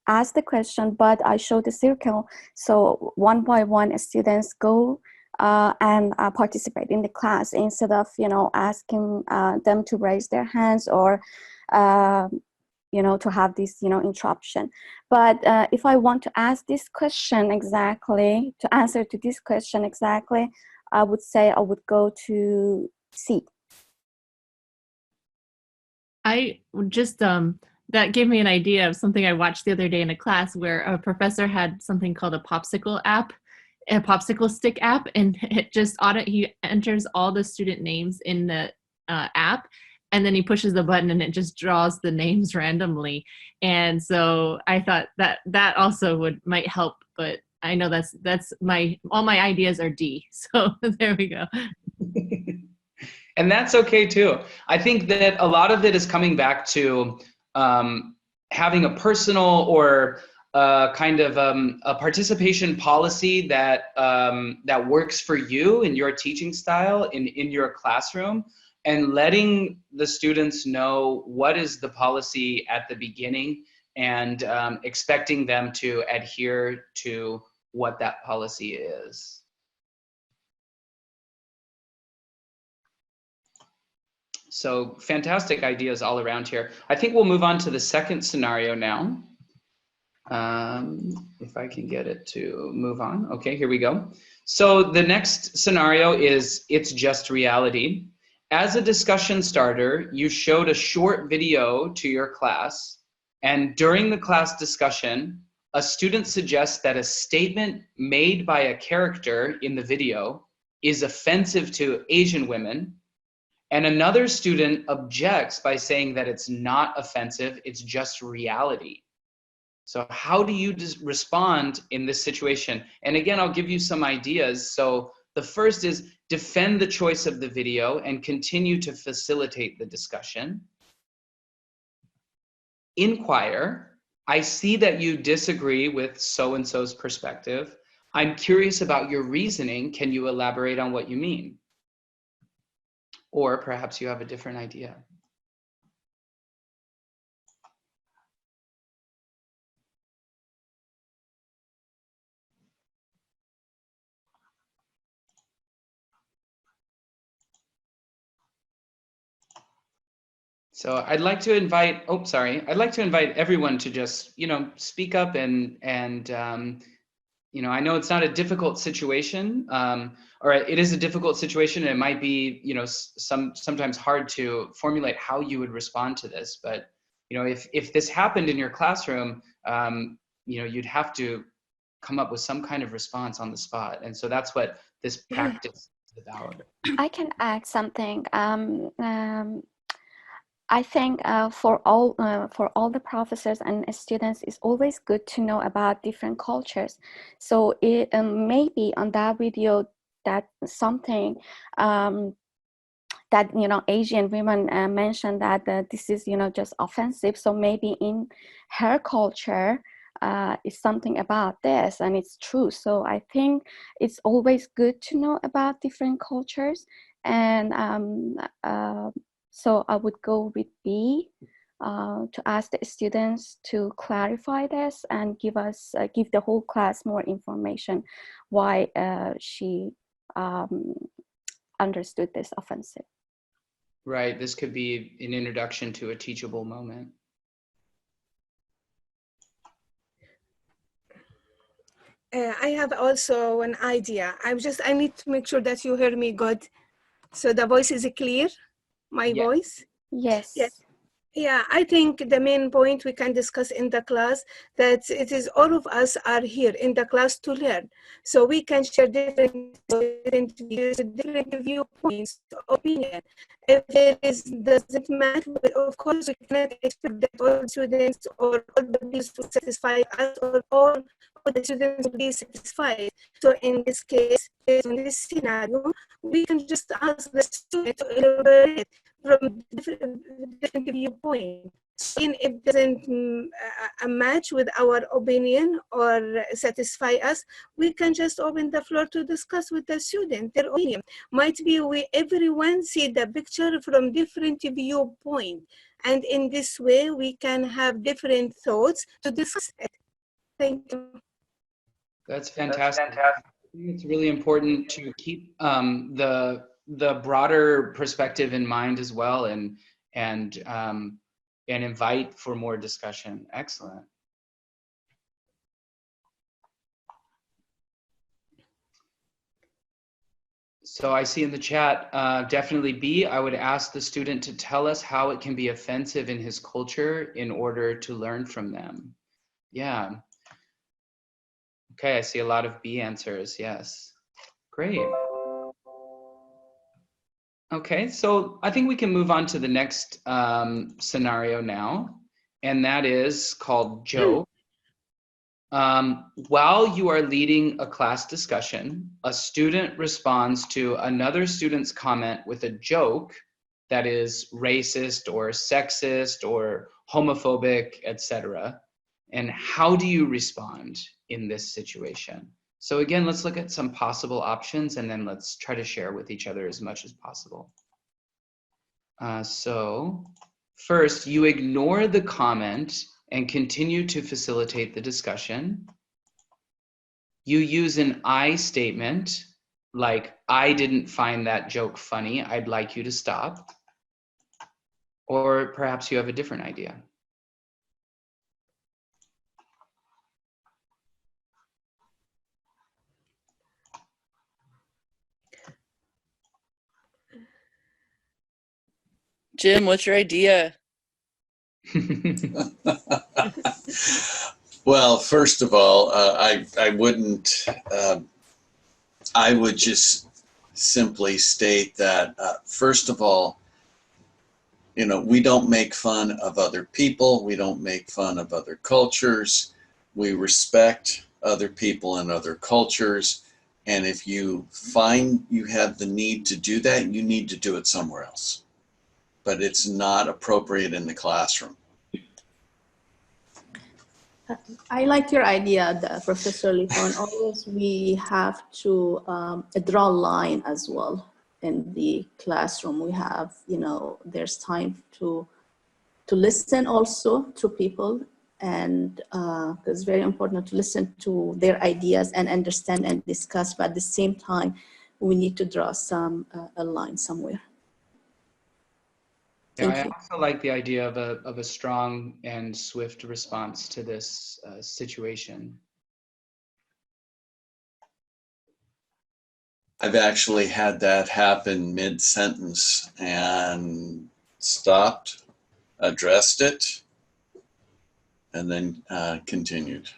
asked the question, but I showed the circle. So one by one, students go and participate in the class instead of, asking them to raise their hands or, to have this, interruption. But if I want to ask this question exactly, to answer to this question exactly, I would say I would go to C. I just that gave me an idea of something I watched the other day in a class where a professor had something called a popsicle stick app, and it just he enters all the student names in the app, and then he pushes the button and it just draws the names randomly. And so I thought that also might help, but I know that's all my ideas are D. So there we go. And that's okay too. I think that a lot of it is coming back to having a personal or kind of a participation policy that that works for you in your teaching style in your classroom, and letting the students know what is the policy at the beginning, and expecting them to adhere to what that policy is. So fantastic ideas all around here. I think we'll move on to the second scenario now. If I can get it to move on. Okay, here we go. So the next scenario is It's Just Reality. As a discussion starter, you showed a short video to your class, and during the class discussion, a student suggests that a statement made by a character in the video is offensive to Asian women, and another student objects by saying that it's not offensive, it's just reality. So how do you respond in this situation? And again, I'll give you some ideas. So the first is defend the choice of the video and continue to facilitate the discussion. Inquire, I see that you disagree with so-and-so's perspective. I'm curious about your reasoning. Can you elaborate on what you mean? Or perhaps you have a different idea. So I'd like to invite, I'd like to invite everyone to just, speak up and I know it's not a difficult situation, or it is a difficult situation, and it might be, sometimes hard to formulate how you would respond to this. But, if this happened in your classroom, you'd have to come up with some kind of response on the spot. And so that's what this practice is about. I can add something. I think for all the professors and students, it's always good to know about different cultures. So it maybe on that video that something that Asian women mentioned that this is just offensive. So maybe in her culture is something about this, and it's true. So I think it's always good to know about different cultures, and so I would go with B, to ask the students to clarify this and give the whole class more information why she understood this offensive. Right, this could be an introduction to a teachable moment. I have also an idea. I need to make sure that you hear me good. So the voice is clear, my voice? Yes. Yes. Yeah, I think the main point we can discuss in the class that it is all of us are here in the class to learn. So we can share different views, different viewpoints, opinion. If there is doesn't match, but of course we cannot expect that all students or all the views will satisfy us or all the students will be satisfied. So in this case, based on this scenario, we can just ask the student to elaborate from different viewpoint. So if it doesn't match with our opinion or satisfy us, we can just open the floor to discuss with the student their opinion. Might be everyone see the picture from different viewpoint, and in this way we can have different thoughts to discuss it. Thank you. That's fantastic. I think it's really important to keep the broader perspective in mind as well, and invite for more discussion. Excellent. So I see in the chat, definitely B, I would ask the student to tell us how it can be offensive in his culture in order to learn from them. Yeah. Okay, I see a lot of B answers, yes. Great. Okay, so I think we can move on to the next scenario now, and that is called joke. While you are leading a class discussion, a student responds to another student's comment with a joke that is racist or sexist or homophobic, etc. And how do you respond in this situation? So again, let's look at some possible options and then let's try to share with each other as much as possible. So first, you ignore the comment and continue to facilitate the discussion. You use an I statement, like, I didn't find that joke funny, I'd like you to stop. Or perhaps you have a different idea. Jim, what's your idea? Well, first of all, I wouldn't, I would just simply state that, first of all, you know, we don't make fun of other people. We don't make fun of other cultures. We respect other people and other cultures. And if you find you have the need to do that, you need to do it somewhere else. But it's not appropriate in the classroom. I like your idea, Professor Lifon. Always we have to draw a line as well in the classroom. We have, you know, there's time to listen also to people, and it's very important to listen to their ideas and understand and discuss, but at the same time, we need to draw a line somewhere. Yeah, I also like the idea of a strong and swift response to this situation. I've actually had that happen mid-sentence and stopped, addressed it, and then continued.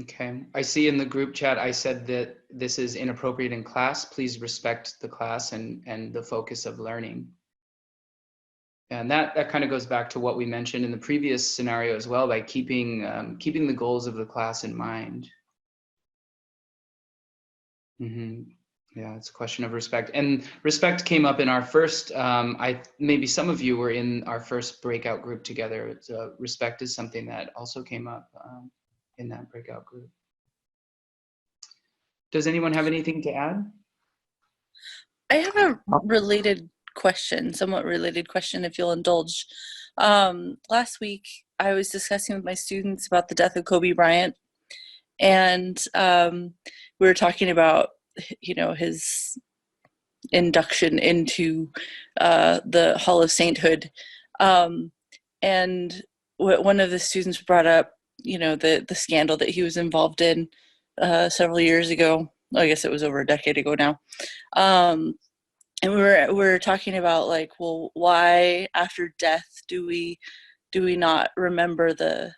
Okay, I see in the group chat, I said that this is inappropriate in class. Please respect the class and the focus of learning. And that kind of goes back to what we mentioned in the previous scenario as well, by keeping the goals of the class in mind. Yeah, it's a question of respect. And respect came up in our first, maybe some of you were in our first breakout group together. Respect is something that also came up in that breakout group. Does anyone have anything to add? I have a related question, somewhat related question, if you'll indulge. Last week, I was discussing with my students about the death of Kobe Bryant, and we were talking about, you know, his induction into the Hall of Sainthood, and one of the students brought up, you know, the scandal that he was involved in several years ago. I guess it was over a decade ago now, and we're talking about like, well, why after death do we not remember the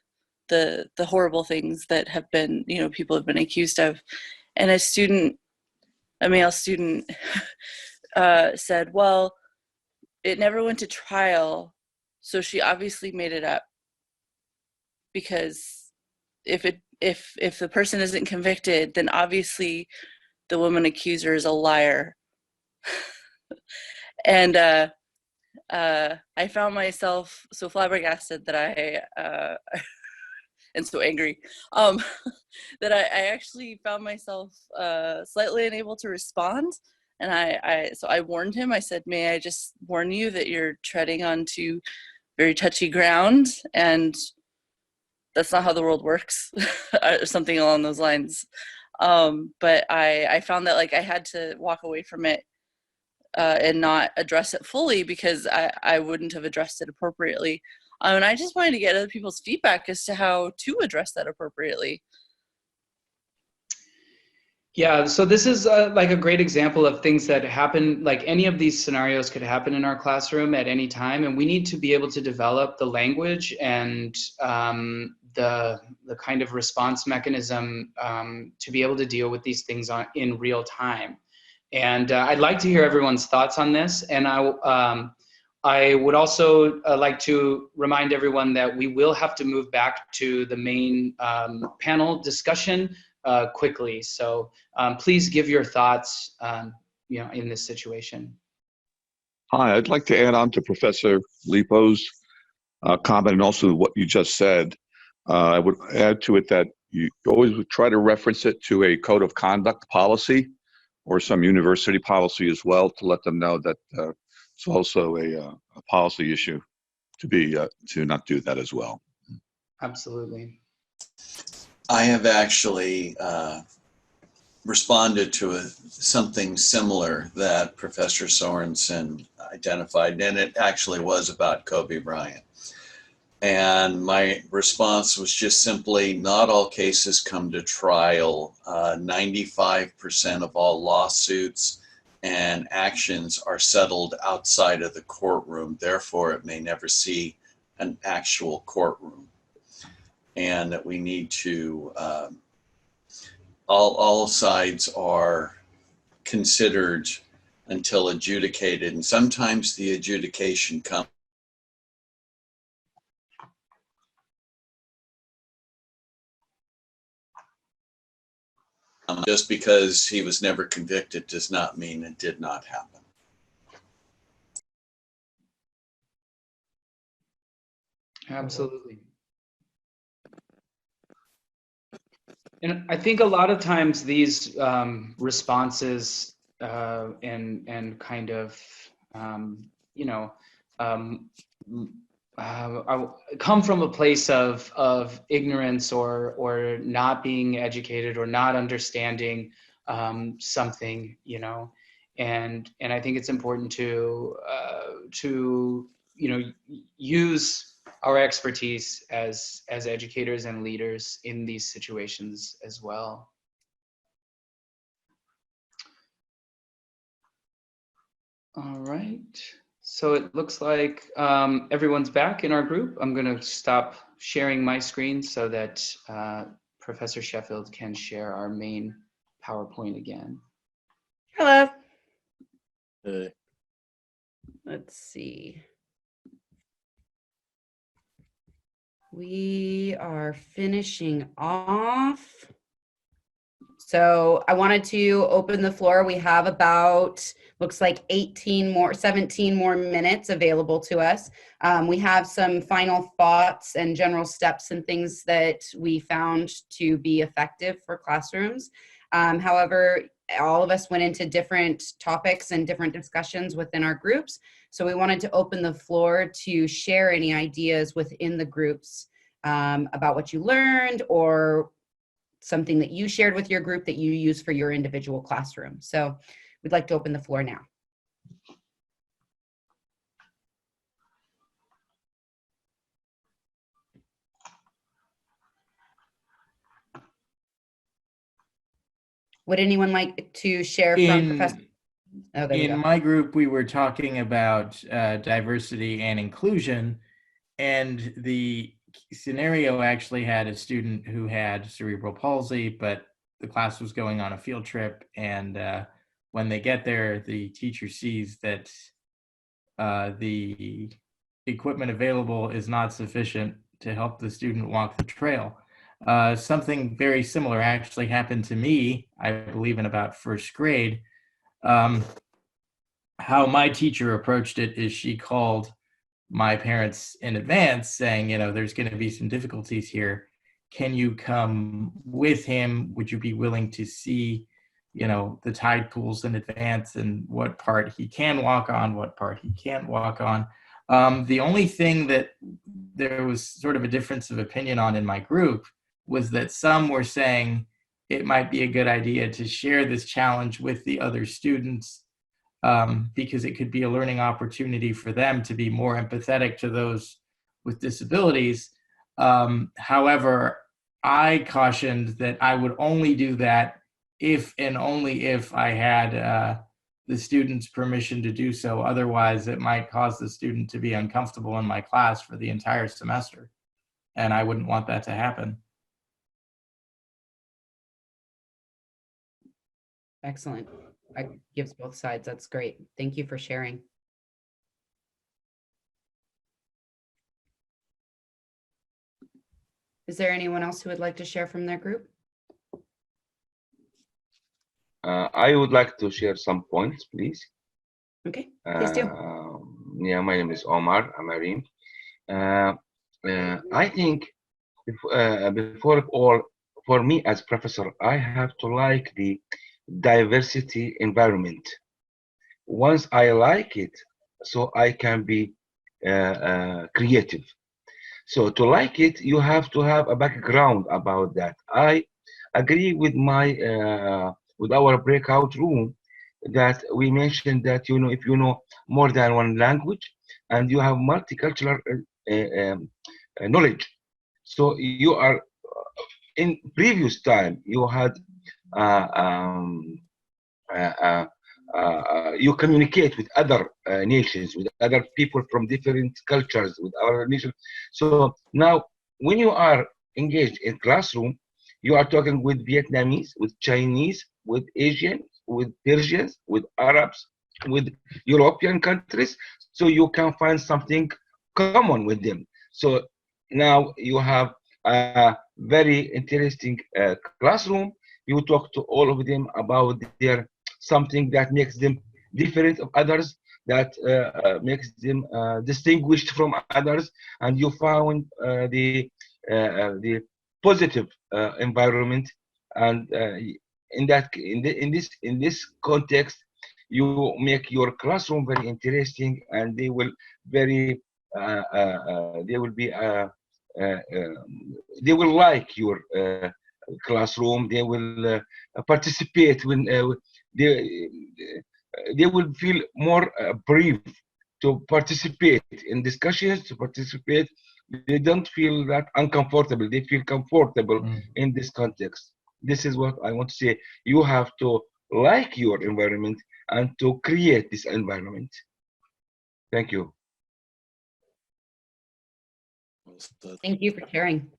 horrible things that have been, people have been accused of? And a male student said, well, it never went to trial, so she obviously made it up, because if the person isn't convicted, then obviously the woman accuser is a liar. And I found myself so flabbergasted that I and so angry that I actually found myself slightly unable to respond. And so I warned him. I said, may I just warn you that you're treading onto very touchy ground, and that's not how the world works, or something along those lines. But I found that like I had to walk away from it and not address it fully, because I wouldn't have addressed it appropriately. And I just wanted to get other people's feedback as to how to address that appropriately. Yeah, so this is like a great example of things that happen, like any of these scenarios could happen in our classroom at any time, and we need to be able to develop the language and the kind of response mechanism to be able to deal with these things in real time. And I'd like to hear everyone's thoughts on this, and I would also like to remind everyone that we will have to move back to the main panel discussion quickly. So please give your thoughts, in this situation. Hi, I'd like to add on to Professor Lipo's comment and also what you just said. I would add to it that you always would try to reference it to a code of conduct policy or some university policy as well, to let them know that it's also a policy issue to not do that as well. Absolutely. I have actually responded to something similar that Professor Sorensen identified, and it actually was about Kobe Bryant. And my response was just simply, not all cases come to trial. 95% of all lawsuits and actions are settled outside of the courtroom. Therefore, it may never see an actual courtroom. And that we need to, all sides are considered until adjudicated. And sometimes the adjudication comes just because he was never convicted does not mean it did not happen. Absolutely. And I think a lot of times these responses and kind of, come from a place of ignorance or not being educated or not understanding something, and I think it's important to use our expertise as educators and leaders in these situations as well. All right. So it looks like everyone's back in our group. I'm going to stop sharing my screen so that Professor Sheffield can share our main PowerPoint again. Hello. Hey. Let's see. We are finishing off. So I wanted to open the floor. We have about, looks like 17 more minutes available to us. We have some final thoughts and general steps and things that we found to be effective for classrooms. However, all of us went into different topics and different discussions within our groups. So we wanted to open the floor to share any ideas within the groups about what you learned or something that you shared with your group that you use for your individual classroom. So we'd like to open the floor now. Would anyone like to share from Professor? Oh, there we in go. my group, we were talking about diversity and inclusion, and the scenario actually had a student who had cerebral palsy, but the class was going on a field trip, and when they get there, the teacher sees that the equipment available is not sufficient to help the student walk the trail. Something very similar actually happened to me, I believe, in about first grade. How my teacher approached it is she called my parents in advance saying, you know, there's going to be some difficulties here. Can you come with him? Would you be willing to see, you know, the tide pools in advance and what part he can walk on, what part he can't walk on? The only thing that there was sort of a difference of opinion on in my group was that some were saying it might be a good idea to share this challenge with the other students, because it could be a learning opportunity for them to be more empathetic to those with disabilities. However, I cautioned that I would only do that if and only if I had the student's permission to do so. Otherwise, it might cause the student to be uncomfortable in my class for the entire semester, and I wouldn't want that to happen. Excellent. That gives both sides. That's great. Thank you for sharing. Is there anyone else who would like to share from their group? I would like to share some points, please. Okay, please do. Yeah, my name is Omar Amarim. I think before all, for me as professor, I have to like the diversity environment. Once I like it, so I can be creative. So to like it, you have to have a background about that. I agree with my with our breakout room that we mentioned that, you know, if you know more than one language and you have multicultural knowledge, so you are in previous time you had you communicate with other nations, with other people from different cultures, with our nation. So now when you are engaged in classroom, you are talking with Vietnamese, with Chinese, with Asians, with Persians, with Arabs, with European countries. So you can find something common with them. So now you have a very interesting classroom. You talk to all of them about their something that makes them different of others, that makes them distinguished from others, and you found the positive environment. And in this context, you make your classroom very interesting, and they will very they will be they will like your classroom. They will participate when they will feel more brave to participate in discussions, to participate. They don't feel that uncomfortable. They feel comfortable in this context. This is what I want to say. You have to like your environment and to create this environment. Thank you. Thank you for sharing.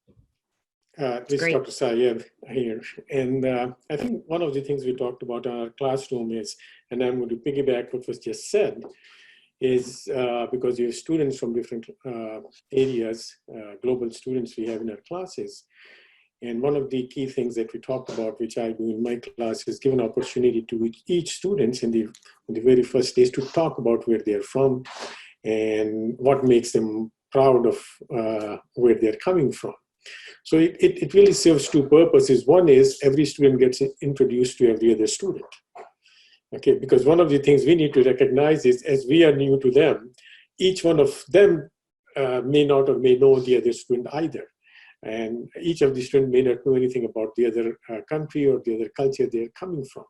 This is Dr. Sayed here. And I think one of the things we talked about in our classroom is, and I'm going to piggyback what was just said, is because you have students from different areas, global students we have in our classes. And one of the key things that we talked about, which I do in my class, is give an opportunity to each student on the very first days to talk about where they're from and what makes them proud of where they're coming from. So it really serves two purposes. One is every student gets introduced to every other student. Okay, because one of the things we need to recognize is, as we are new to them, each one of them may not or may know the other student either. And each of the students may not know anything about the other country or the other culture they're coming from.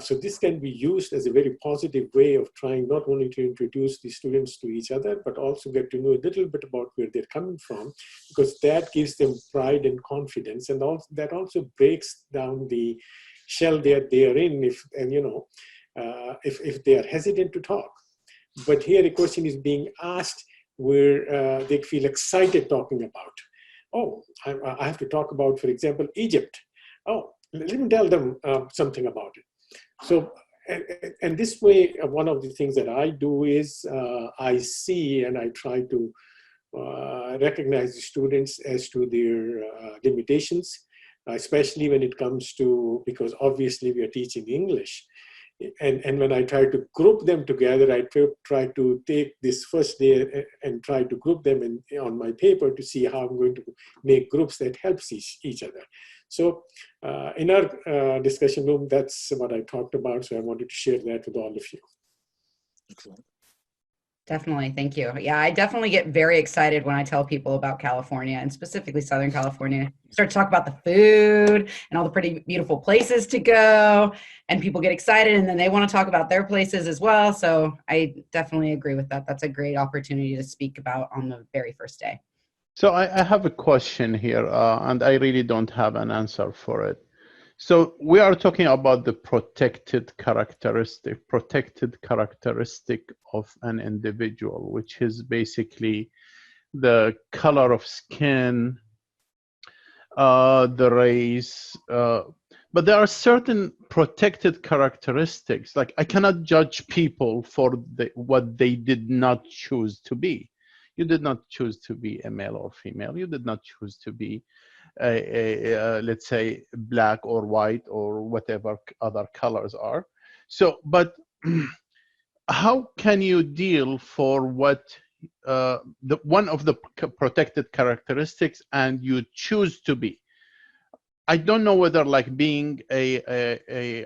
So this can be used as a very positive way of trying not only to introduce the students to each other, but also get to know a little bit about where they're coming from, because that gives them pride and confidence, and also, that also breaks down the shell that they are in. if they are hesitant to talk. But here a question is being asked where they feel excited talking about. Oh, I have to talk about, for example, Egypt. Oh, let me tell them something about it. So, and this way, one of the things that I do is I see and I try to recognize the students as to their limitations, especially when it comes to, because obviously we are teaching English. And when I try to group them together, I try to take this first day and try to group them on my paper to see how I'm going to make groups that helps each other. So in our discussion room, that's what I talked about. So I wanted to share that with all of you. Excellent. Definitely. Thank you. Yeah, I definitely get very excited when I tell people about California, and specifically Southern California. Start to talk about the food and all the pretty beautiful places to go, and people get excited and then they want to talk about their places as well. So I definitely agree with that. That's a great opportunity to speak about on the very first day. So I have a question here, and I really don't have an answer for it. So we are talking about the protected characteristic of an individual, which is basically the color of skin, the race, but there are certain protected characteristics. Like I cannot judge people for what they did not choose to be. You did not choose to be a male or female. You did not choose to be let's say black or white or whatever other colors are. So, but how can you deal for what one of the protected characteristics and you choose to be? I don't know whether like being a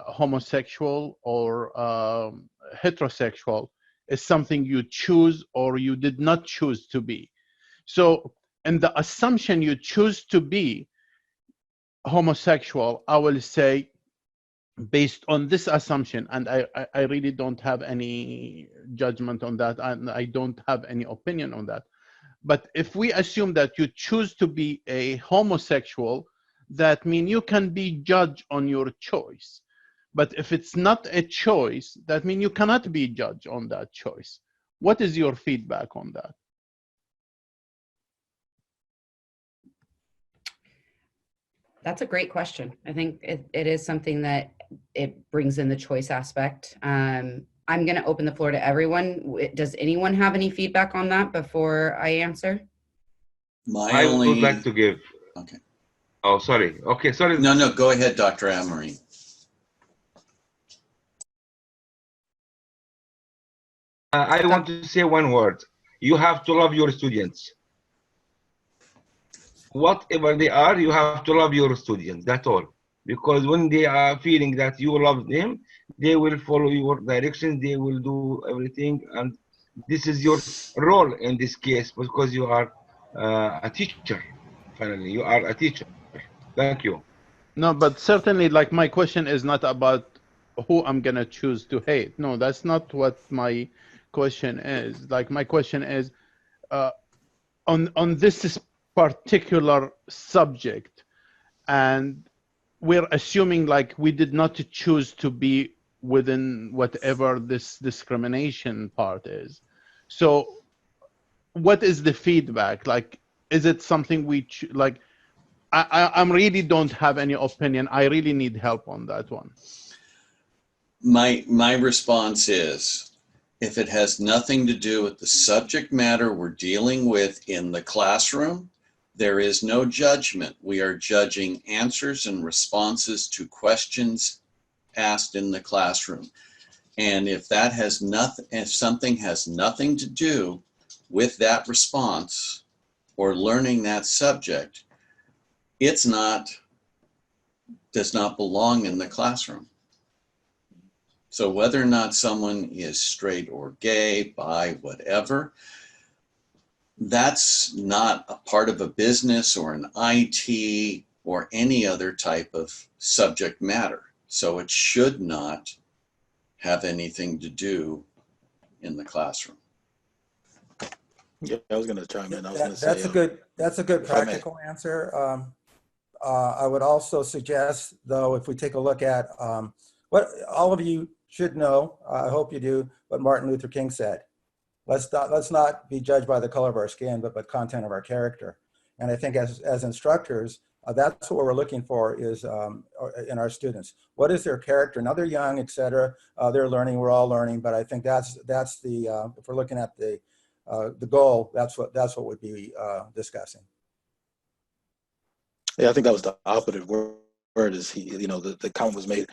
homosexual or heterosexual is something you choose or you did not choose to be. So, and the assumption you choose to be homosexual, I will say, based on this assumption, and I really don't have any judgment on that, and I don't have any opinion on that. But if we assume that you choose to be a homosexual, that means you can be judged on your choice. But if it's not a choice, that means you cannot be judged on that choice. What is your feedback on that? That's a great question. I think it is something that it brings in the choice aspect. I'm going to open the floor to everyone. Does anyone have any feedback on that before I answer? I would like to give. Okay. Oh, sorry. Okay, sorry. No, go ahead, Dr. Amory. I want to say one word. You have to love your students. Whatever they are, you have to love your students. That's all. Because when they are feeling that you love them, they will follow your directions. They will do everything, and this is your role in this case because you are a teacher. Finally, you are a teacher. Thank you. No, but certainly, like my question is not about who I'm gonna choose to hate. No, that's not what my question is. Like my question is on this particular subject, and we're assuming like we did not choose to be within whatever this discrimination part is. So what is the feedback? Like, is it something we like? I really don't have any opinion. I really need help on that one. My response is, if it has nothing to do with the subject matter we're dealing with in the classroom, there is no judgment. We are judging answers and responses to questions asked in the classroom. And if that has nothing, if something has nothing to do with that response or learning that subject, it's not, does not belong in the classroom. So whether or not someone is straight or gay, bi, whatever, that's not a part of a business or an IT or any other type of subject matter. So it should not have anything to do in the classroom. Yeah, I was going to chime in. I was going to say that's a good practical answer. I would also suggest, though, if we take a look at what all of you should know, I hope you do, what Martin Luther King said. Let's not be judged by the color of our skin, but the content of our character. And I think as instructors, that's what we're looking for is in our students. What is their character? Now they're young, et cetera. They're learning, we're all learning, but I think that's the, if we're looking at the goal, that's what we'd be discussing. Yeah, I think that was the operative word is the comment was made,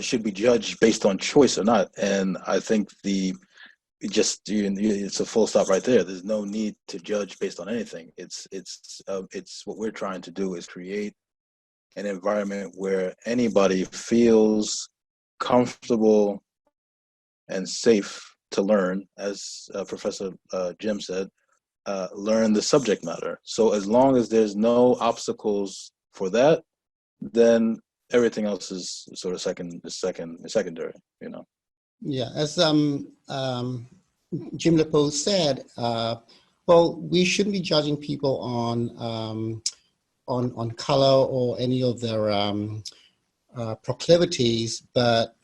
should be judged based on choice or not. And I think it's a full stop right there. There's no need to judge based on anything. It's what we're trying to do is create an environment where anybody feels comfortable and safe to learn, as Professor Jim said, learn the subject matter. So as long as there's no obstacles for that, then everything else is sort of secondary, you know. Yeah, as Jim Lepo said, well, we shouldn't be judging people on color or any of their proclivities, but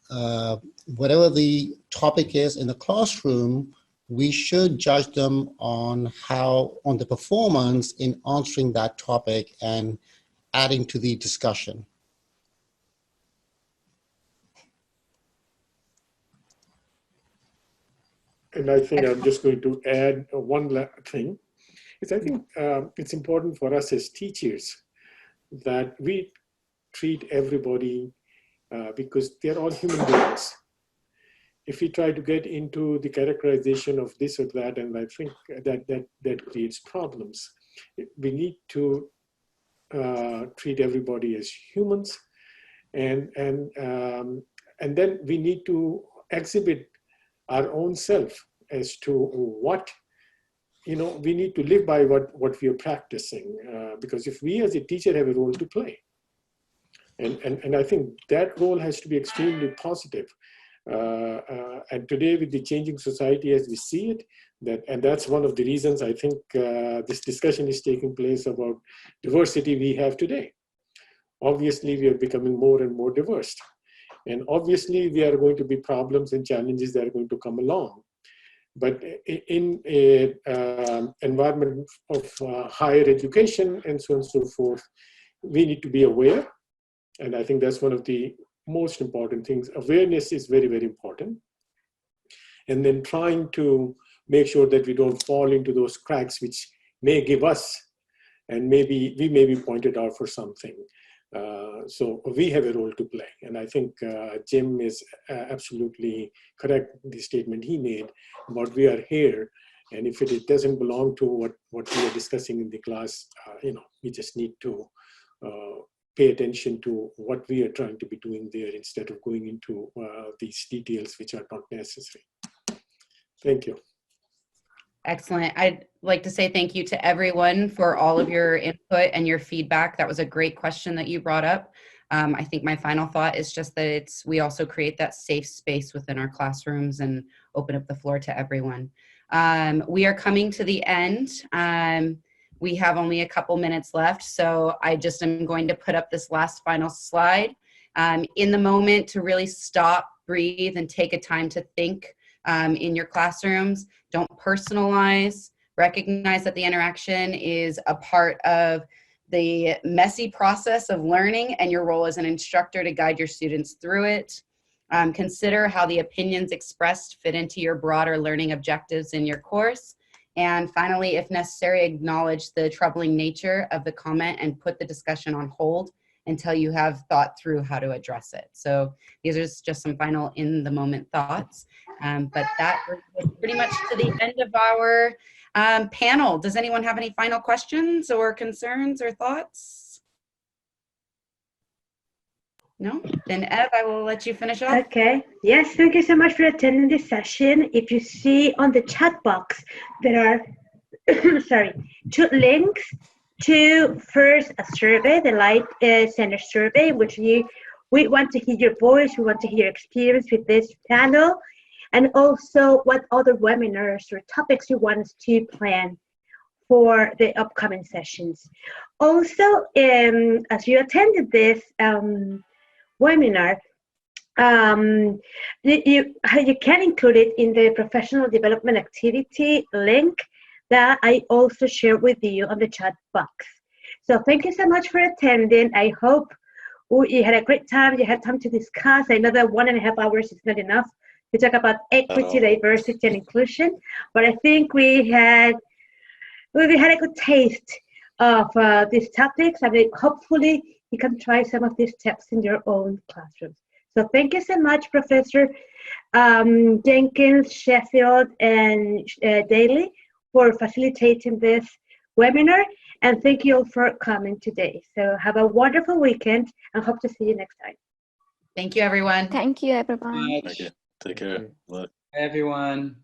whatever the topic is in the classroom, we should judge them on the performance in answering that topic and adding to the discussion. And I think I'm just going to add one thing. I think it's important for us as teachers that we treat everybody because they're all human beings. If we try to get into the characterization of this or that, and I think that creates problems. We need to treat everybody as humans, and then we need to exhibit our own self as to what, we need to live by what we are practicing, because if we as a teacher have a role to play, and I think that role has to be extremely positive. And today with the changing society as we see it, that's one of the reasons I think this discussion is taking place about diversity we have today. Obviously, we are becoming more and more diverse. And obviously, there are going to be problems and challenges that are going to come along. But in an environment of higher education and so on and so forth, we need to be aware. And I think that's one of the most important things. Awareness is very, very important. And then trying to make sure that we don't fall into those cracks which may give us, and maybe we may be pointed out for something. So we have a role to play. And I think Jim is absolutely correct, the statement he made about we are here. And if it doesn't belong to what we are discussing in the class, we just need to pay attention to what we are trying to be doing there instead of going into these details which are not necessary. Thank you. Excellent. I'd like to say thank you to everyone for all of your input and your feedback. That was a great question that you brought up. I think my final thought is just that we also create that safe space within our classrooms and open up the floor to everyone. We are coming to the end. We have only a couple minutes left, so I just am going to put up this last final slide. In the moment, to really stop, breathe, and take a time to think in your classrooms. Don't personalize. Recognize that the interaction is a part of the messy process of learning, and your role as an instructor to guide your students through it. Consider how the opinions expressed fit into your broader learning objectives in your course. And finally, if necessary, acknowledge the troubling nature of the comment and put the discussion on hold until you have thought through how to address it. So these are just some final in the moment thoughts. But that brings us pretty much to the end of our panel. Does anyone have any final questions or concerns or thoughts? No? Then Ev, I will let you finish off. Okay. Yes, thank you so much for attending this session. If you see on the chat box, there are sorry, 2 links to first a survey, the Light Center survey, which we want to hear your voice, we want to hear your experience with this panel, and also what other webinars or topics you want us to plan for the upcoming sessions. Also, as you attended this webinar, you can include it in the professional development activity link that I also share with you on the chat box. So thank you so much for attending. I hope you had a great time. You had time to discuss. I know that 1.5 hours is not enough to talk about equity, diversity, and inclusion, but I think we had a good taste of these topics, and hopefully you can try some of these steps in your own classrooms. So thank you so much, Professor Jenkins, Sheffield, and Dailey for facilitating this webinar. And thank you all for coming today. So have a wonderful weekend and hope to see you next time. Thank you, everyone. Thank you, everyone. Thank you. Take care. Bye. Everyone.